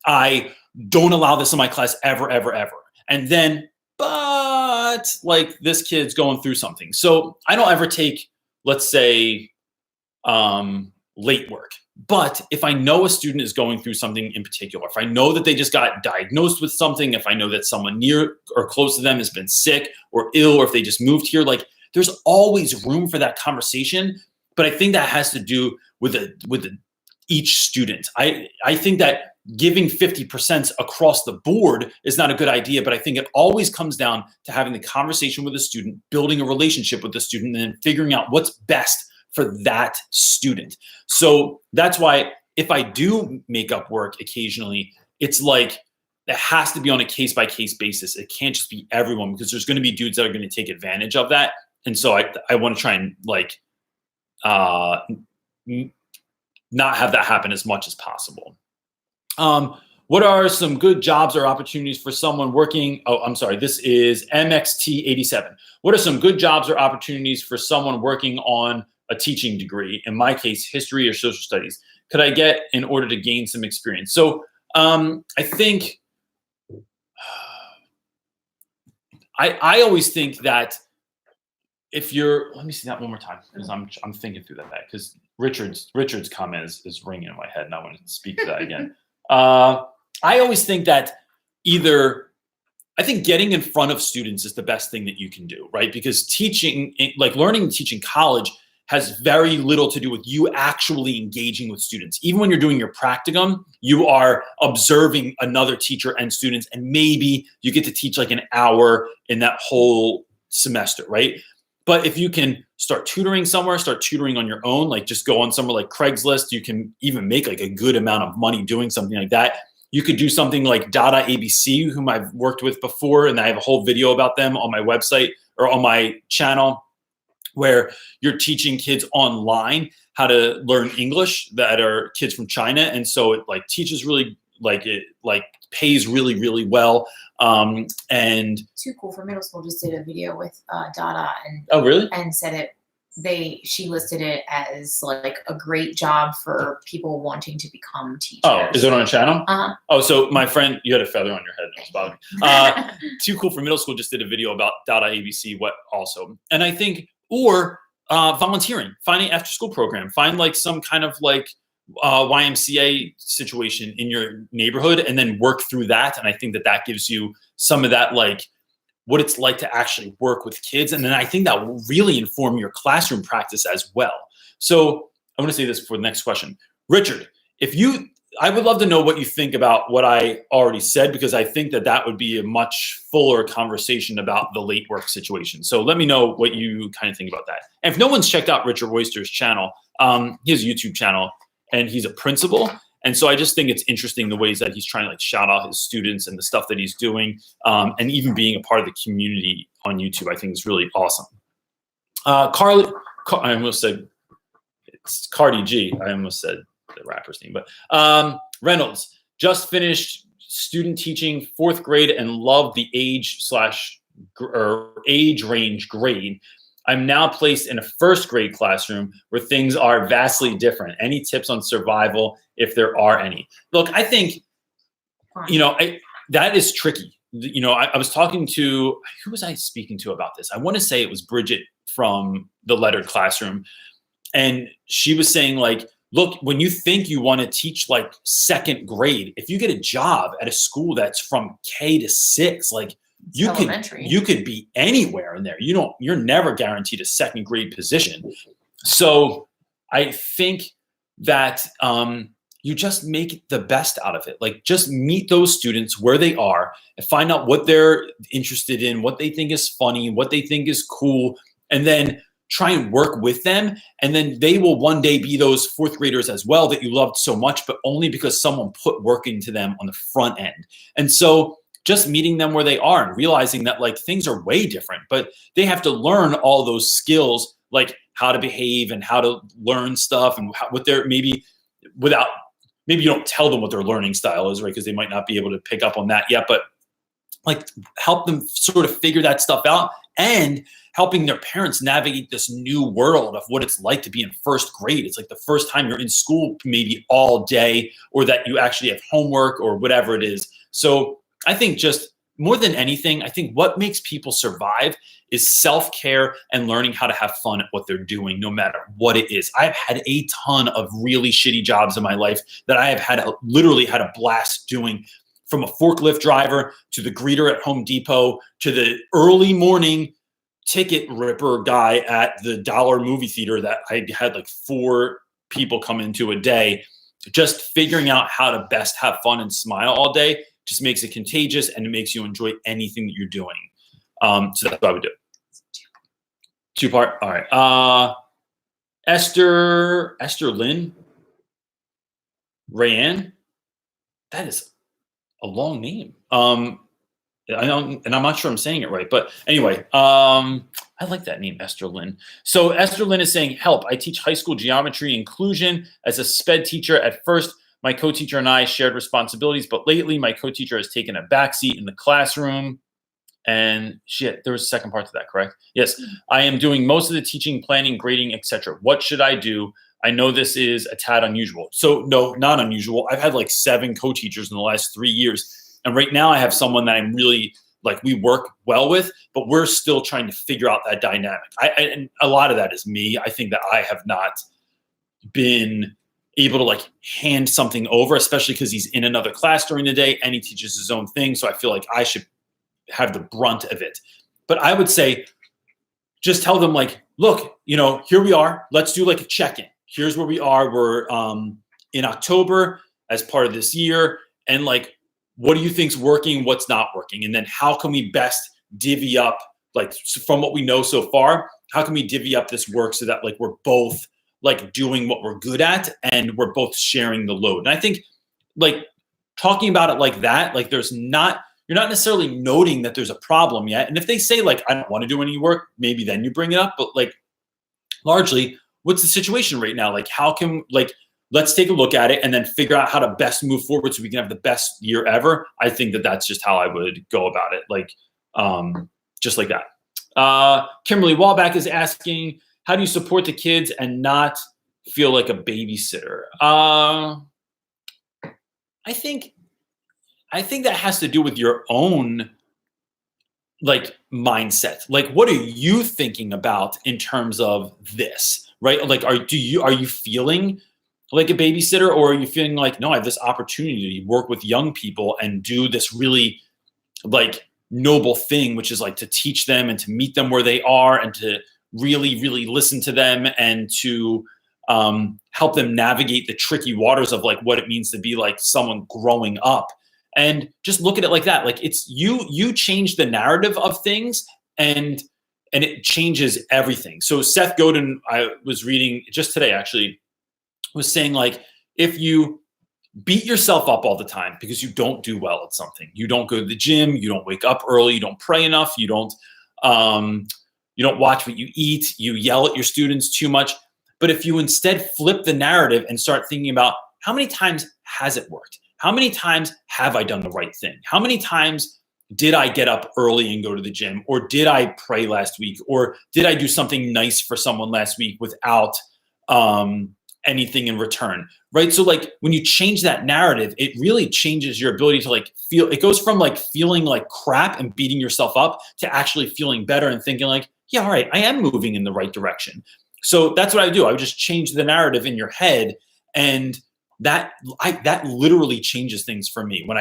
I don't allow this in my class ever, ever, ever. And then, but like this kid's going through something. So I don't ever take, let's say, late work. But if I know a student is going through something in particular, if I know that they just got diagnosed with something, if I know that someone near or close to them has been sick or ill, or if they just moved here, like there's always room for that conversation. But I think that has to do with each student. I think that giving 50% across the board is not a good idea, but I think it always comes down to having the conversation with the student, building a relationship with the student, and then figuring out what's best for that student. So that's why if I do make up work occasionally, it's like it has to be on a case-by-case basis. It can't just be everyone, because there's going to be dudes that are going to take advantage of that. And so I want to try and like not have that happen as much as possible. What are some good jobs or opportunities for someone working? Oh, I'm sorry. This is MXT87. What are some good jobs or opportunities for someone working on a teaching degree? In my case, history or social studies. Could I get in order to gain some experience? So I think I always think that if you're, let me see that one more time because I'm thinking through that because Richard's comment is ringing in my head and I want to speak to that again. I always think that I think getting in front of students is the best thing that you can do, right? Because teaching, like learning and teaching college has very little to do with you actually engaging with students. Even when you're doing your practicum, you are observing another teacher and students, and maybe you get to teach like an hour in that whole semester, right? But if you can start tutoring somewhere, start tutoring on your own, like just go on somewhere like Craigslist, you can even make like a good amount of money doing something like that. You could do something like Dada ABC, whom I've worked with before, and I have a whole video about them on my website or on my channel, where you're teaching kids online how to learn English that are kids from China. And so it like teaches really it pays really, really well. And Too Cool for Middle School just did a video with Dada and oh really? And said she listed it as like a great job for people wanting to become teachers. Oh, is it on a channel? Uh-huh. Oh, so my friend, you had a feather on your head. It was bothering me. Too Cool for Middle School just did a video about Dada ABC. And I think, or volunteering, finding after school program, find like some kind of like YMCA situation in your neighborhood and then work through that. And I think that gives you some of that, like what it's like to actually work with kids. And then I think that will really inform your classroom practice as well. So I want to say this for the next question. Richard, I would love to know what you think about what I already said, because I think that would be a much fuller conversation about the late work situation. So let me know what you kind of think about that. And if no one's checked out Richard Oyster's channel, his YouTube channel, and he's a principal. And so I just think it's interesting the ways that he's trying to like shout out his students and the stuff that he's doing, and even being a part of the community on YouTube, I think is really awesome. I almost said it's Cardi G. I almost said the rapper's name, but Reynolds just finished student teaching 4th grade and loved the age range grade. I'm now placed in a 1st grade classroom where things are vastly different. Any tips on survival, if there are any? Look, I think, that is tricky. I was talking to, who was I speaking to about this? I want to say it was Bridget from the Lettered Classroom. And she was saying like, look, when you think you want to teach like 2nd grade, if you get a job at a school that's from K to 6, like you could be anywhere in there. You're never guaranteed a 2nd grade position. So I think that you just make the best out of it. Like just meet those students where they are and find out what they're interested in, what they think is funny, what they think is cool, and then try and work with them. And then they will one day be those 4th graders as well that you loved so much, but only because someone put work into them on the front end. And so just meeting them where they are and realizing that like things are way different, but they have to learn all those skills, like how to behave and how to learn stuff and what they're maybe you don't tell them what their learning style is, right? Because they might not be able to pick up on that yet, but like help them sort of figure that stuff out and helping their parents navigate this new world of what it's like to be in 1st grade. It's like the first time you're in school maybe all day, or that you actually have homework or whatever it is. So I think just more than anything, I think what makes people survive is self-care and learning how to have fun at what they're doing, no matter what it is. I've had a ton of really shitty jobs in my life that I have literally had a blast doing, from a forklift driver to the greeter at Home Depot to the early morning ticket ripper guy at the dollar movie theater that I had like 4 people come into a day. Just figuring out how to best have fun and smile all day just makes it contagious, and it makes you enjoy anything that you're doing. So that's what I would do. 2-part. All right. Esther Lynn Rayanne. That is a long name. I don't, and I'm not sure I'm saying it right, but anyway, I like that name, Esther Lynn. So Esther Lynn is saying, help, I teach high school geometry inclusion as a SPED teacher. At first, my co-teacher and I shared responsibilities, but lately my co-teacher has taken a backseat in the classroom. And shit, there was a second part to that, correct? Yes, I am doing most of the teaching, planning, grading, etc. What should I do? I know this is a tad unusual. So no, not unusual. I've had like 7 co-teachers in the last 3 years. And right now I have someone that I'm really like, we work well with, but we're still trying to figure out that dynamic. And a lot of that is me. I think that I have not been able to like hand something over, especially because he's in another class during the day and he teaches his own thing. So I feel like I should have the brunt of it. But I would say, just tell them like, look, here we are. Let's do like a check-in. Here's where we are. We're in October as part of this year. And like, what do you think's working? What's not working? And then how can we best divvy up, like from what we know so far, how can we divvy up this work so that like we're both like doing what we're good at and we're both sharing the load. And I think like talking about it like that, like you're not necessarily noting that there's a problem yet. And if they say like, I don't want to do any work, maybe then you bring it up. But like largely, what's the situation right now? Like how can let's take a look at it and then figure out how to best move forward so we can have the best year ever. I think that that's just how I would go about it. Like just like that. Kimberly Wallback is asking, how do you support the kids and not feel like a babysitter? I think that has to do with your own like mindset. Like, what are you thinking about in terms of this, right? Like, are you feeling like a babysitter, or are you feeling like, no, I have this opportunity to work with young people and do this really like noble thing, which is like to teach them and to meet them where they are and to really, really listen to them and to help them navigate the tricky waters of like what it means to be like someone growing up. And just look at it like that. Like it's you change the narrative of things and it changes everything. So Seth Godin, I was reading just today actually, was saying like, if you beat yourself up all the time because you don't do well at something, you don't go to the gym, you don't wake up early, you don't pray enough, you don't watch what you eat, you yell at your students too much. But if you instead flip the narrative and start thinking about how many times has it worked? How many times have I done the right thing? How many times did I get up early and go to the gym? Or did I pray last week? Or did I do something nice for someone last week without anything in return, right? So like when you change that narrative, it really changes your ability to like feel, it goes from like feeling like crap and beating yourself up to actually feeling better and thinking like, yeah, all right, I am moving in the right direction. So that's what I do. I would just change the narrative in your head, and that literally changes things for me when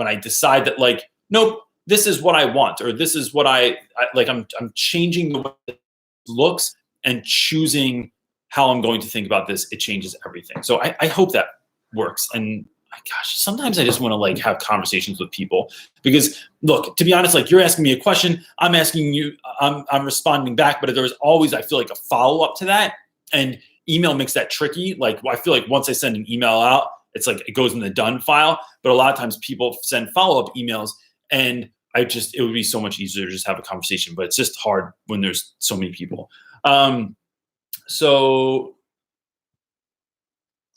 I decide that like, nope, this is what I want, or this is what I like. I'm changing the way it looks and choosing how I'm going to think about this. It changes everything. So I hope that works. And gosh, sometimes I just want to like have conversations with people because look, to be honest, like you're asking me a question, I'm asking you, I'm responding back, but there's always, I feel like a follow-up to that, and email makes that tricky. Like I feel like once I send an email out, it's like it goes in the done file, but a lot of times people send follow-up emails, and it would be so much easier to just have a conversation, but it's just hard when there's so many people. So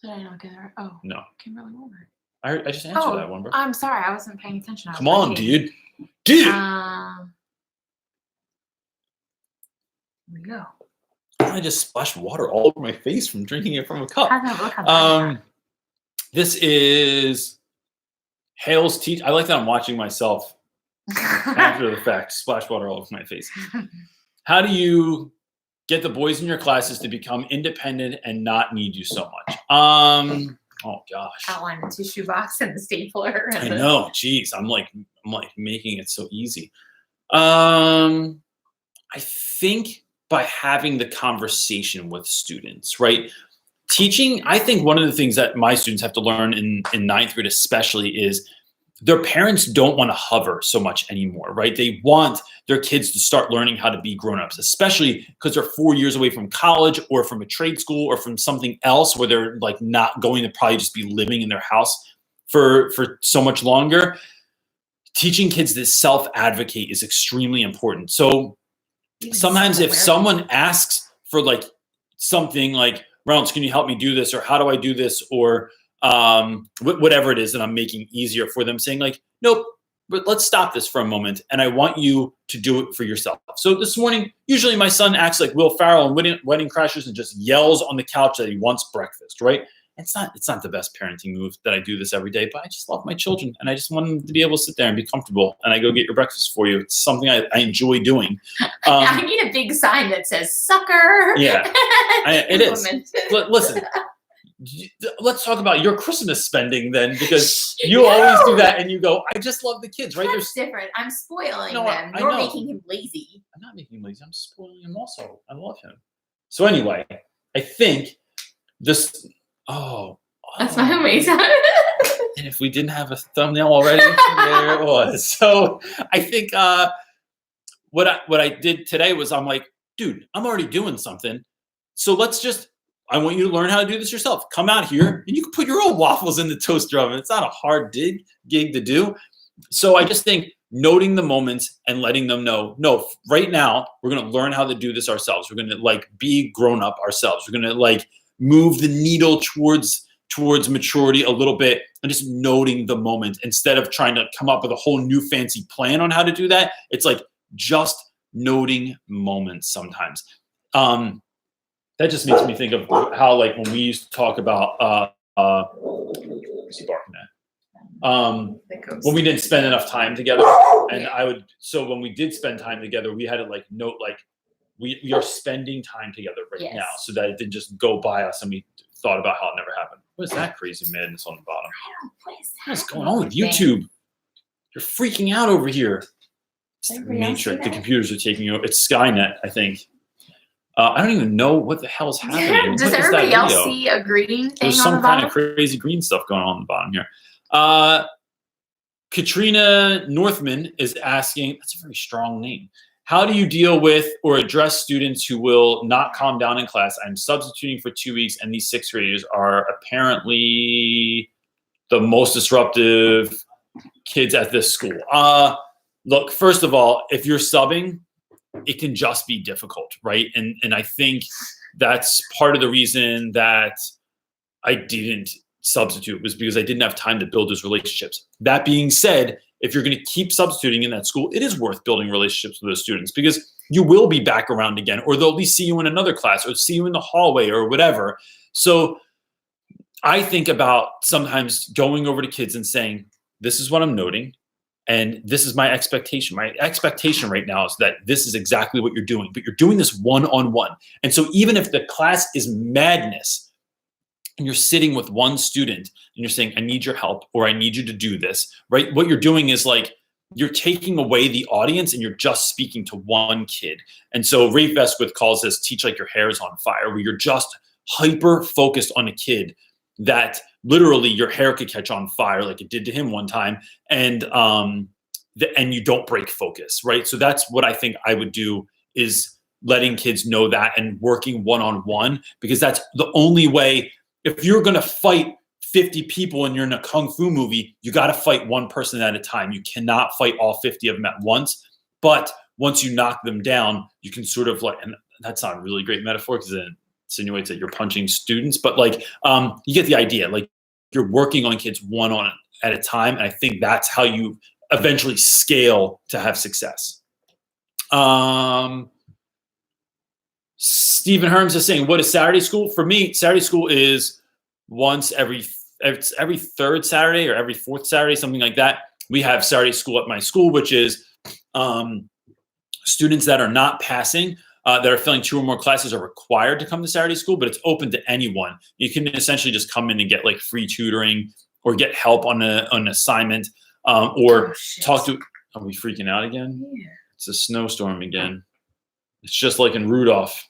did I not get her? Oh no, Kimberly Wilbur. I just answered that one, bro. I'm sorry, I wasn't paying attention. Come on, dude. Here we go. I just splashed water all over my face from drinking it from a cup. This is Hale's teach. I like that I'm watching myself after the fact. Splash water all over my face. How do you get the boys in your classes to become independent and not need you so much? Oh gosh. Outline the tissue box and the stapler. I know. Geez, I'm like making it so easy. I think by having the conversation with students, right? Teaching, I think one of the things that my students have to learn in ninth grade especially is their parents don't want to hover so much anymore, right? They want their kids to start learning how to be grown-ups, especially because they're 4 years away from college or from a trade school or from something else where they're like not going to probably just be living in their house for so much longer. Teaching kids to self-advocate is extremely important. So sometimes if someone asks for like something like, Reynolds, can you help me do this? Or how do I do this? Or whatever it is that I'm making easier for them, saying like, nope, but let's stop this for a moment, and I want you to do it for yourself. So this morning, usually my son acts like Will Ferrell in Wedding Crashers and just yells on the couch that he wants breakfast, right? It's not the best parenting move that I do this every day, but I just love my children, and I just want them to be able to sit there and be comfortable, and I go get your breakfast for you. It's something I enjoy doing. I need a big sign that says "sucker." Yeah, it is. Listen, let's talk about your Christmas spending then, because you always do that, and you go, I just love the kids, right? That's different. I'm spoiling them. I You're know. making him lazy. I'm not making him lazy. I'm spoiling him also. I love him. So anyway, I think this. That's my amazing. And if we didn't have a thumbnail already, there it was. So I think what I did today was I'm like, dude, I'm already doing something. So I want you to learn how to do this yourself. Come out here and you can put your own waffles in the toaster oven. It's not a hard gig to do. So I just think noting the moments and letting them know, no, right now we're going to learn how to do this ourselves. We're going to be grown up ourselves. We're going to move the needle towards maturity a little bit, and just noting the moment instead of trying to come up with a whole new fancy plan on how to do that. It's just noting moments sometimes. That just makes me think of how when we used to talk about what's he barking at? When we didn't spend enough time together, and so when we did spend time together, we had to note we are spending time together right now, so that it didn't just go by us and we thought about how it never happened. What is that crazy madness on the bottom? What is going on with YouTube? You're freaking out over here. It's the Matrix. The computers are taking over. It's Skynet, I think. I don't even know what the hell's happening. Does everybody else see a green thing There's on some the bottom? kind of crazy green stuff going on the bottom here. Katrina Northman is asking, that's a very strong name. How do you deal with or address students who will not calm down in class? I'm substituting for 2 weeks, and these sixth graders are apparently the most disruptive kids at this school. Look, first of all, if you're subbing, it can just be difficult, right? And I think that's part of the reason that I didn't substitute, was because I didn't have time to build those relationships. That being said, if you're going to keep substituting in that school, it is worth building relationships with those students, because you will be back around again, or they'll at least see you in another class or see you in the hallway or whatever. So I think about sometimes going over to kids and saying, this is what I'm noting, and this is my expectation. My expectation right now is that this is exactly what you're doing, but you're doing this one-on-one. And so even if the class is madness, and you're sitting with one student and you're saying, I need your help, or I need you to do this, right? What you're doing is you're taking away the audience and you're just speaking to one kid. And so Rafe Vesquith calls this teach like your hair is on fire, where you're just hyper focused on a kid that literally your hair could catch on fire like it did to him one time. And you don't break focus, right? So that's what I think I would do, is letting kids know that and working one-on-one, because that's the only way. If you're going to fight 50 people and you're in a Kung Fu movie, you got to fight one person at a time. You cannot fight all 50 of them at once. But once you knock them down, you can sort of and that's not a really great metaphor because it insinuates that you're punching students. But you get the idea. You're working on kids one at a time. And I think that's how you eventually scale to have success. Stephen Herms is saying, what is Saturday school? For me, Saturday school is once every third Saturday or every fourth Saturday, something like that. We have Saturday school at my school, which is students that are not passing, that are failing 2 or more classes, are required to come to Saturday school, but it's open to anyone. You can essentially just come in and get free tutoring or get help on an assignment, or talk to. Are we freaking out again? Yeah. It's a snowstorm again. It's just like in Rudolph.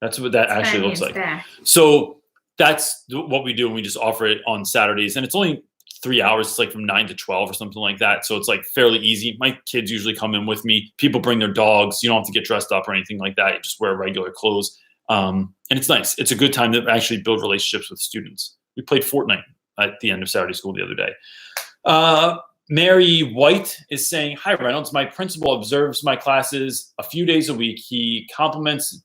That's what that actually looks like. So that's what we do, and we just offer it on Saturdays. And it's only 3 hours. It's from 9 to 12 or something like that. So it's fairly easy. My kids usually come in with me. People bring their dogs. You don't have to get dressed up or anything like that. You just wear regular clothes. And it's nice. It's a good time to actually build relationships with students. We played Fortnite at the end of Saturday school the other day. Mary White is saying, hi, Reynolds. My principal observes my classes a few days a week. He compliments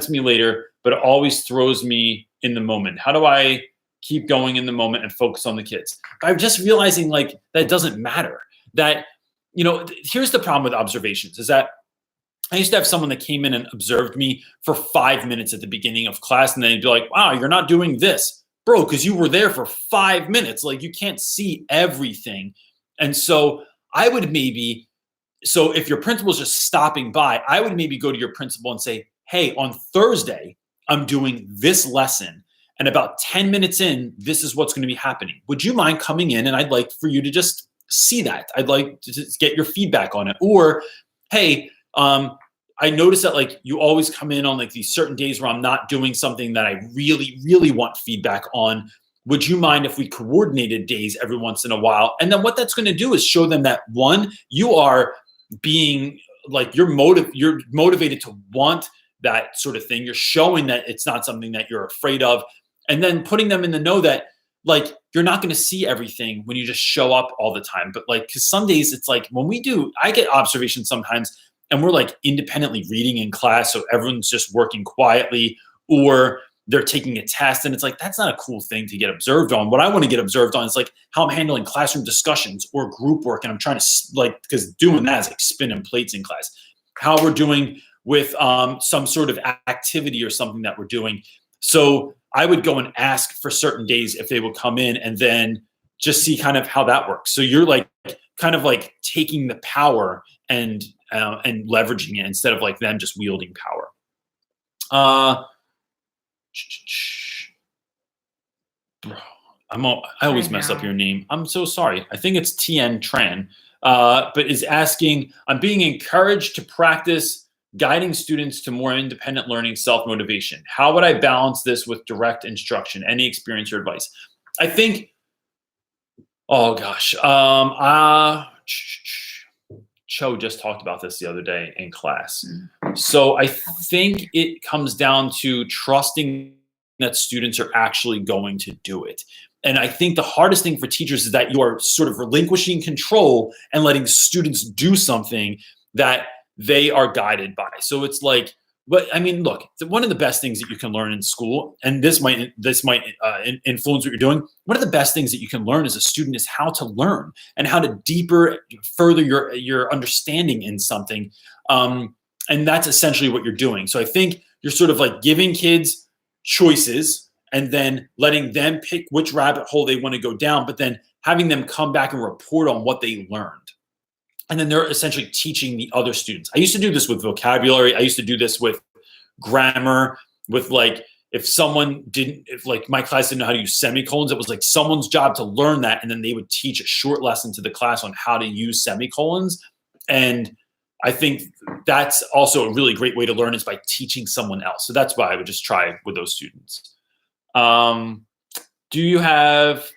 me later, but it always throws me in the moment. How do I keep going in the moment and focus on the kids. But I'm just realizing like that doesn't matter. That, here's the problem with observations is that I used to have someone that came in and observed me for 5 minutes at the beginning of class, and then they'd be like, wow, you're not doing this, bro, because you were there for 5 minutes. Like, you can't see everything. And so if your principal's just stopping by, I would maybe go to your principal and say, hey, on Thursday, I'm doing this lesson. And about 10 minutes in, this is what's going to be happening. Would you mind coming in? And I'd like for you to just see that. I'd like to just get your feedback on it. Or, hey, I noticed that like you always come in on like these certain days where I'm not doing something that I really, really want feedback on. Would you mind if we coordinated days every once in a while? And then what that's going to do is show them that, one, you are being like, you're motivated to want that sort of thing. You're showing that it's not something that you're afraid of. And then putting them in the know that like, you're not going to see everything when you just show up all the time. But like, cause some days it's like I get observations sometimes and we're like independently reading in class. So everyone's just working quietly, or they're taking a test. And it's like, that's not a cool thing to get observed on. What I want to get observed on is like how I'm handling classroom discussions or group work. And I'm trying to because doing that is like spinning plates in class, how we're doing with some sort of activity or something that we're doing. So I would go and ask for certain days if they would come in and then just see kind of how that works. So you're like kind of like taking the power and leveraging it instead of like them just wielding power. Bro, I always mess up your name. I'm so sorry. I think it's TN Tran, but is asking, I'm being encouraged to practice guiding students to more independent learning, self-motivation. How would I balance this with direct instruction? Any experience or advice? I think, oh gosh, Cho just talked about this the other day in class. So I think it comes down to trusting that students are actually going to do it. And I think the hardest thing for teachers is that you are sort of relinquishing control and letting students do something that they are guided by. So it's like, but I mean, look, one of the best things that you can learn in school, and this might influence what you're doing. One of the best things that you can learn as a student is how to learn and how to further your understanding in something. And that's essentially what you're doing. So I think you're sort of like giving kids choices and then letting them pick which rabbit hole they want to go down, but then having them come back and report on what they learned. And then they're essentially teaching the other students. I used to do this with vocabulary. I used to do this with grammar, with like, if like my class didn't know how to use semicolons, it was like someone's job to learn that. And then they would teach a short lesson to the class on how to use semicolons. And I think that's also a really great way to learn is by teaching someone else. So that's why I would just try with those students. Do you have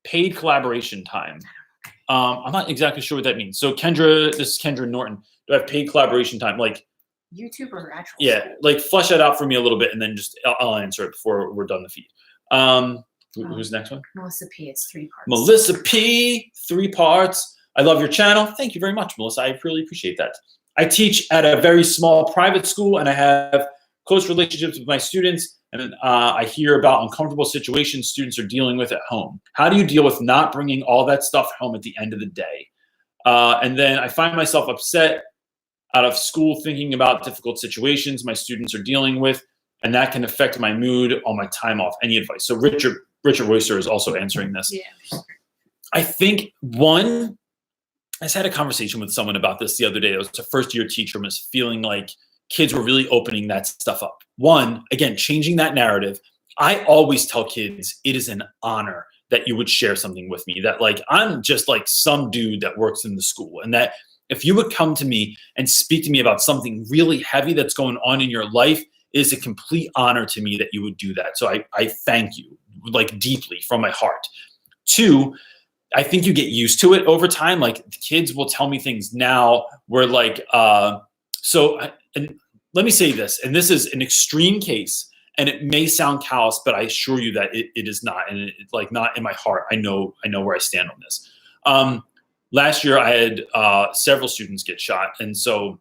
paid collaboration time? I'm not exactly sure what that means. So this is Kendra Norton. Do I have paid collaboration time? Like YouTube or actual? Yeah, school? like flesh that out for me a little bit, and then just I'll answer it before we're done the feed. Who's the next one? Melissa P. It's 3 parts. Melissa P. 3 parts. I love your channel. Thank you very much, Melissa. I really appreciate that. I teach at a very small private school, and I have close relationships with my students. And I hear about uncomfortable situations students are dealing with at home. How do you deal with not bringing all that stuff home at the end of the day? And then I find myself upset out of school thinking about difficult situations my students are dealing with, and that can affect my mood on my time off. Any advice? So Richard Royster is also answering this. Yeah. I think I just had a conversation with someone about this the other day. It was a first-year teacher and was feeling like kids were really opening that stuff up. One, again, changing that narrative. I always tell kids it is an honor that you would share something with me, that like I'm just like some dude that works in the school, and that if you would come to me and speak to me about something really heavy that's going on in your life, it is a complete honor to me that you would do that. So I thank you like deeply from my heart. 2, I think you get used to it over time. Like the kids will tell me things now where like, and let me say this, and this is an extreme case, and it may sound callous, but I assure you that it is not, and it's like not in my heart. I know where I stand on this. Last year, I had several students get shot, and so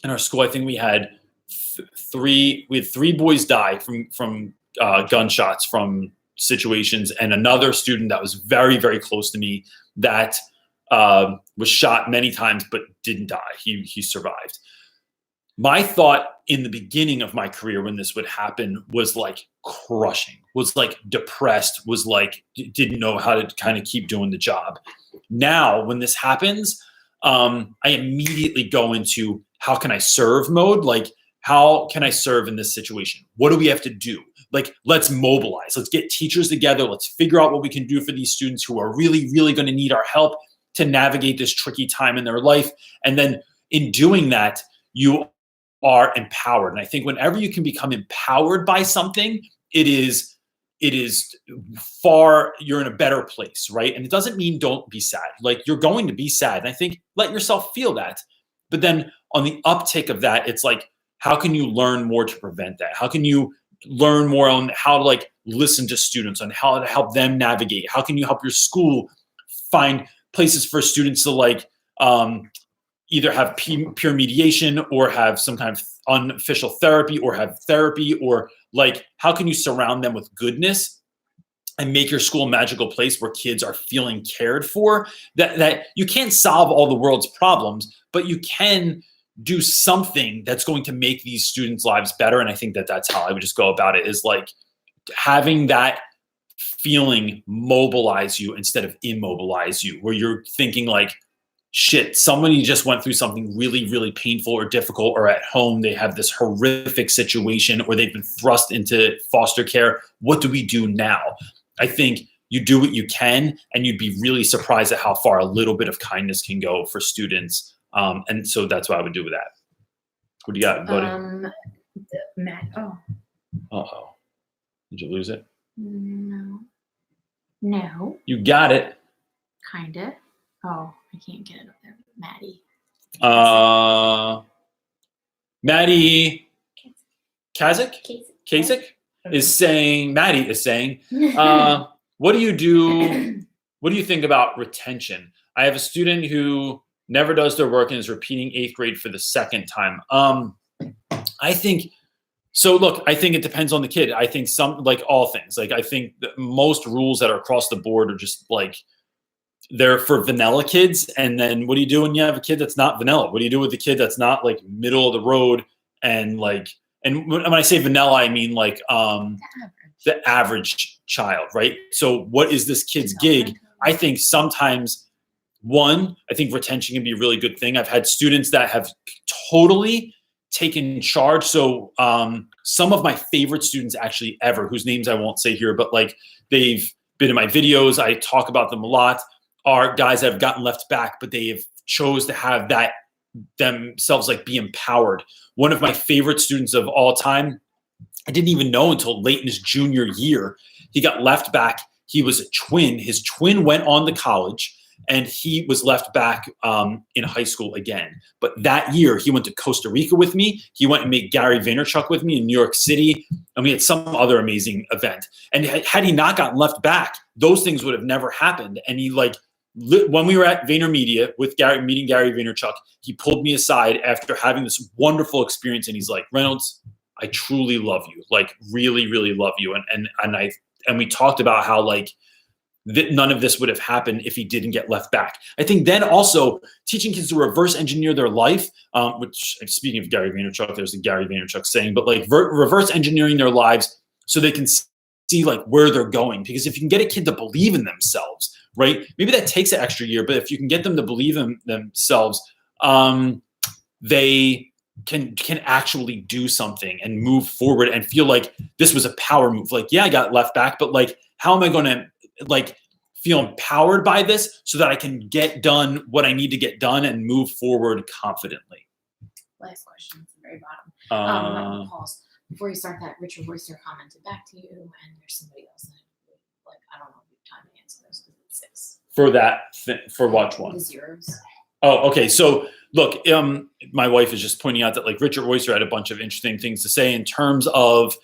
in our school, I think we had 3 boys die from gunshots from situations, and another student that was very, very close to me that was shot many times but didn't die. He survived. My thought in the beginning of my career when this would happen was like crushing, was like depressed, was like didn't know how to kind of keep doing the job. Now, when this happens, I immediately go into how can I serve mode? Like, how can I serve in this situation? What do we have to do? Like, let's mobilize. Let's get teachers together. Let's figure out what we can do for these students who are really, really going to need our help to navigate this tricky time in their life. And then in doing that, you are empowered. And I think whenever you can become empowered by something, it is far, you're in a better place, right? And it doesn't mean don't be sad. Like, you're going to be sad. And I think let yourself feel that. But then on the uptick of that, it's like, how can you learn more to prevent that? How can you learn more on how to like listen to students, on how to help them navigate? How can you help your school find places for students to like either have peer mediation or have some kind of unofficial therapy or have therapy, or like, how can you surround them with goodness and make your school a magical place where kids are feeling cared for? That you can't solve all the world's problems, but you can do something that's going to make these students' lives better. And I think that that's how I would just go about it, is like having that feeling mobilize you instead of immobilize you, where you're thinking like, shit, somebody just went through something really, really painful or difficult, or at home they have this horrific situation, or they've been thrust into foster care. What do we do now? I think you do what you can, and you'd be really surprised at how far a little bit of kindness can go for students. And so that's what I would do with that. What do you got, buddy? Matt. Oh. Uh-oh. Did you lose it? No. You got it. Kinda. Oh, I can't get it up there. Maddie. Maddie Kasich is saying, Maddie is saying, what do you think about retention? I have a student who never does their work and is repeating 8th grade for the second time. I think, so look, I think it depends on the kid. I think some, like all things, like I think that most rules that are across the board are just like, they're for vanilla kids. And then what do you do when you have a kid that's not vanilla? What do you do with the kid that's not like middle of the road? And like, and when I say vanilla, I mean like the average child, right? So what is this kid's gig? I think sometimes, I think retention can be a really good thing. I've had students that have totally taken charge. So some of my favorite students actually ever, whose names I won't say here, but like they've been in my videos, I talk about them a lot, are guys that have gotten left back, but they have chose to have that themselves like be empowered. One of my favorite students of all time, I didn't even know until late in his junior year, he got left back. He was a twin. His twin went on to college, and he was left back in high school again. But that year, he went to Costa Rica with me. He went and made Gary Vaynerchuk with me in New York City. And we had some other amazing event. And had he not gotten left back, those things would have never happened. And he like, when we were at VaynerMedia with meeting Gary Vaynerchuk, he pulled me aside after having this wonderful experience. And he's like, Reynolds, I truly love you. Like really, really love you. And we talked about how like, none of this would have happened if he didn't get left back. I think then also teaching kids to reverse engineer their life, which speaking of Gary Vaynerchuk, there's a Gary Vaynerchuk saying, but like reverse engineering their lives so they can see like where they're going. Because if you can get a kid to believe in themselves, right? Maybe that takes an extra year, but if you can get them to believe in themselves, they can actually do something and move forward and feel like this was a power move. Like, yeah, I got left back, but like, how am I going to like feel empowered by this so that I can get done what I need to get done and move forward confidently? Last question at the very bottom. Pause. Before you start that, Richard Royster commented back to you, and there's somebody else that like I don't know if you have time to answer those because it's 6. For that, for which one? The zeros. Oh, okay. So look, my wife is just pointing out that like Richard Royster had a bunch of interesting things to say in terms of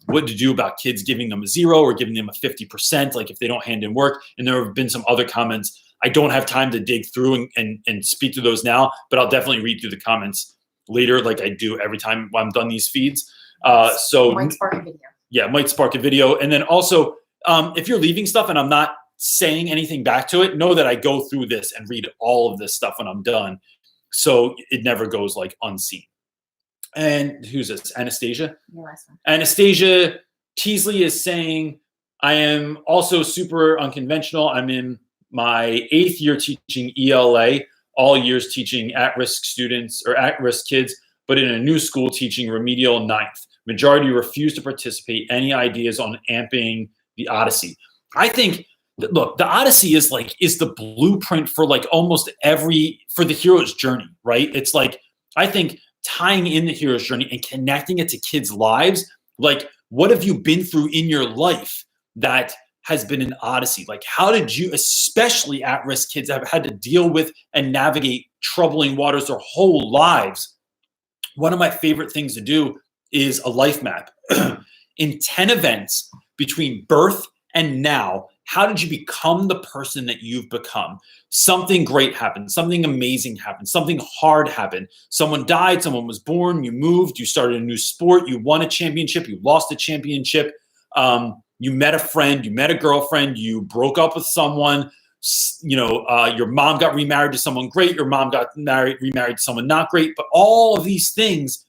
what to do about kids giving them a 0 or giving them a 50%, like if they don't hand in work. And there have been some other comments. I don't have time to dig through and speak to those now, but I'll definitely read through the comments later, like I do every time I'm done these feeds. So might spark a video. Yeah, might spark a video. And then also if you're leaving stuff and I'm not saying anything back to it, know that I go through this and read all of this stuff when I'm done. So it never goes like unseen. And who's this? Anastasia? Your last one. Anastasia Teasley is saying, I am also super unconventional. I'm in my 8th year teaching ELA, all years teaching at-risk students or at-risk kids, but in a new school teaching remedial 9th. Majority refuse to participate. Any ideas on amping the Odyssey? I think, look, the Odyssey is the blueprint for like almost for the hero's journey, right? It's like, I think tying in the hero's journey and connecting it to kids' lives, like what have you been through in your life that has been an odyssey? Like how did you, especially at-risk kids, have had to deal with and navigate troubling waters their whole lives? One of my favorite things to do is a life map. In 10 events between birth and now, how did you become the person that you've become? Something great happened. Something amazing happened. Something hard happened. Someone died. Someone was born. You moved. You started a new sport. You won a championship. You lost a championship. You met a friend. You met a girlfriend. You broke up with someone. Your mom got remarried to someone great. Your mom got remarried to someone not great. But all of these things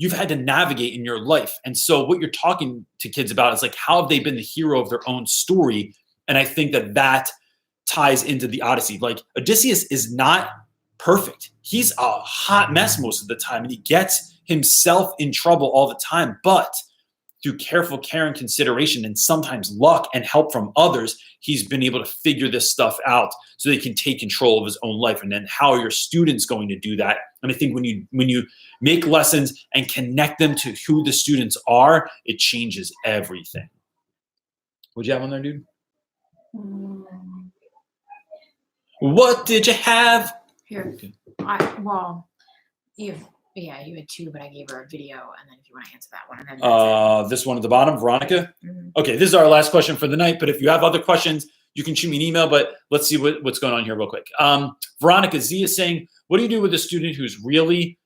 you've had to navigate in your life. And so what you're talking to kids about is like, how have they been the hero of their own story? And I think that ties into the Odyssey. Like Odysseus is not perfect. He's a hot mess most of the time, and he gets himself in trouble all the time. But through careful care and consideration and sometimes luck and help from others, he's been able to figure this stuff out so they can take control of his own life. And then how are your students going to do that? And I think when you make lessons and connect them to who the students are, it changes everything. What'd you have on there, dude? What did you have? Here. You had 2, but I gave her a video, and then if you want to answer that one, and then this one at the bottom, Veronica. Mm-hmm. Okay, this is our last question for the night. But if you have other questions, you can shoot me an email. But let's see what's going on here real quick. Veronica Z is saying, "What do you do with a student who's really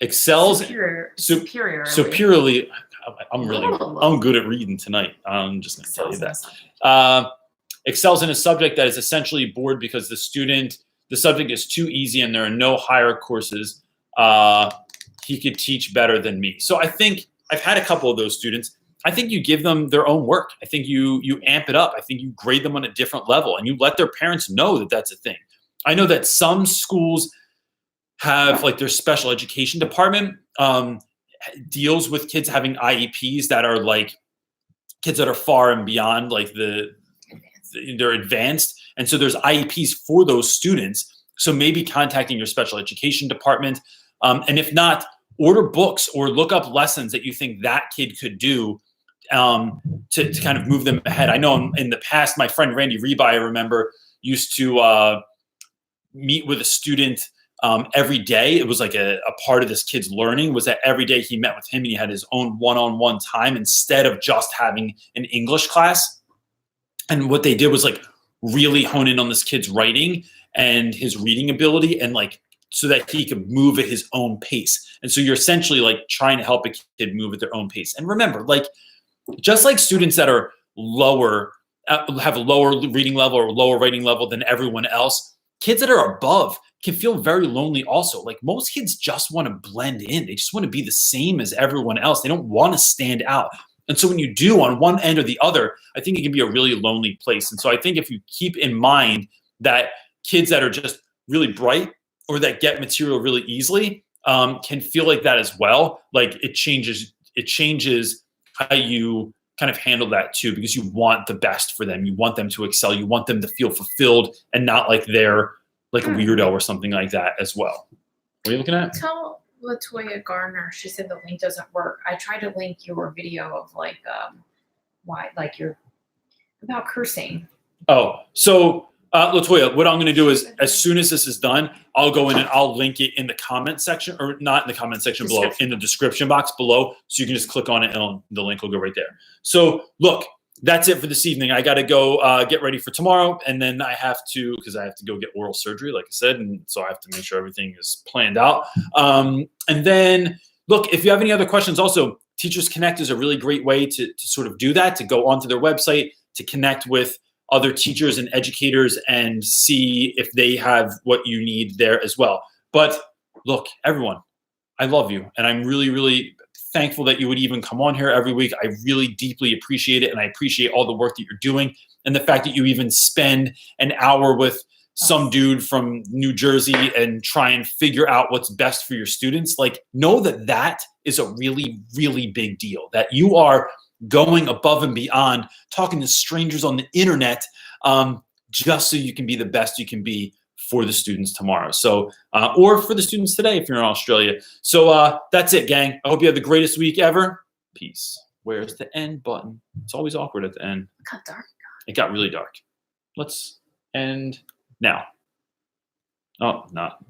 excels superiorly?" I'm good at reading tonight. I'm just going to tell you that. Excels in a subject that is essentially bored because the subject is too easy and there are no higher courses. He could teach better than me. So I think I've had a couple of those students. I think you give them their own work. I think you amp it up. I think you grade them on a different level and you let their parents know that that's a thing. I know that some schools have like their special education department deals with kids having IEPs that are like kids that are far and beyond like they're advanced. And so there's IEPs for those students. So maybe contacting your special education department. And if not, order books or look up lessons that you think that kid could do to kind of move them ahead. I know in the past, my friend Randy Reby, I remember, used to meet with a student every day. It was like a part of this kid's learning was that every day he met with him and he had his own one-on-one time instead of just having an English class. And what they did was like really hone in on this kid's writing and his reading ability and like so that he could move at his own pace. And so you're essentially like trying to help a kid move at their own pace. And remember, like just like students that are lower, have a lower reading level or lower writing level than everyone else, kids that are above can feel very lonely also. Like most kids just want to blend in. They just want to be the same as everyone else. They don't want to stand out. And so when you do on one end or the other, I think it can be a really lonely place. And so I think if you keep in mind that kids that are just really bright or that get material really easily can feel like that as well. Like it changes how you kind of handle that too, because you want the best for them. You want them to excel. You want them to feel fulfilled and not like they're like a weirdo or something like that as well. What are you looking at? Tell Latoya Garner, she said the link doesn't work. I tried to link your video of like why like you're about cursing. Oh, so Latoya, what I'm going to do is as soon as this is done, I'll go in and I'll link it in the comment section, or not in the comment section below, in the description box below. So you can just click on it and the link will go right there. So look, that's it for this evening. I got to go get ready for tomorrow. And then I have to, because I have to go get oral surgery, like I said. And so I have to make sure everything is planned out. And then look, if you have any other questions, also Teachers Connect is a really great way to sort of do that, to go onto their website, to connect with other teachers and educators and see if they have what you need there as well. But look, everyone, I love you. And I'm really, really thankful that you would even come on here every week. I really deeply appreciate it. And I appreciate all the work that you're doing and the fact that you even spend an hour with some dude from New Jersey and try and figure out what's best for your students. Like, know that that is a really, really big deal, that you are going above and beyond, talking to strangers on the internet, just so you can be the best you can be for the students tomorrow. So, or for the students today, if you're in Australia. So that's it, gang. I hope you have the greatest week ever. Peace. Where's the end button? It's always awkward at the end. It got dark. It got really dark. Let's end now. Oh, not.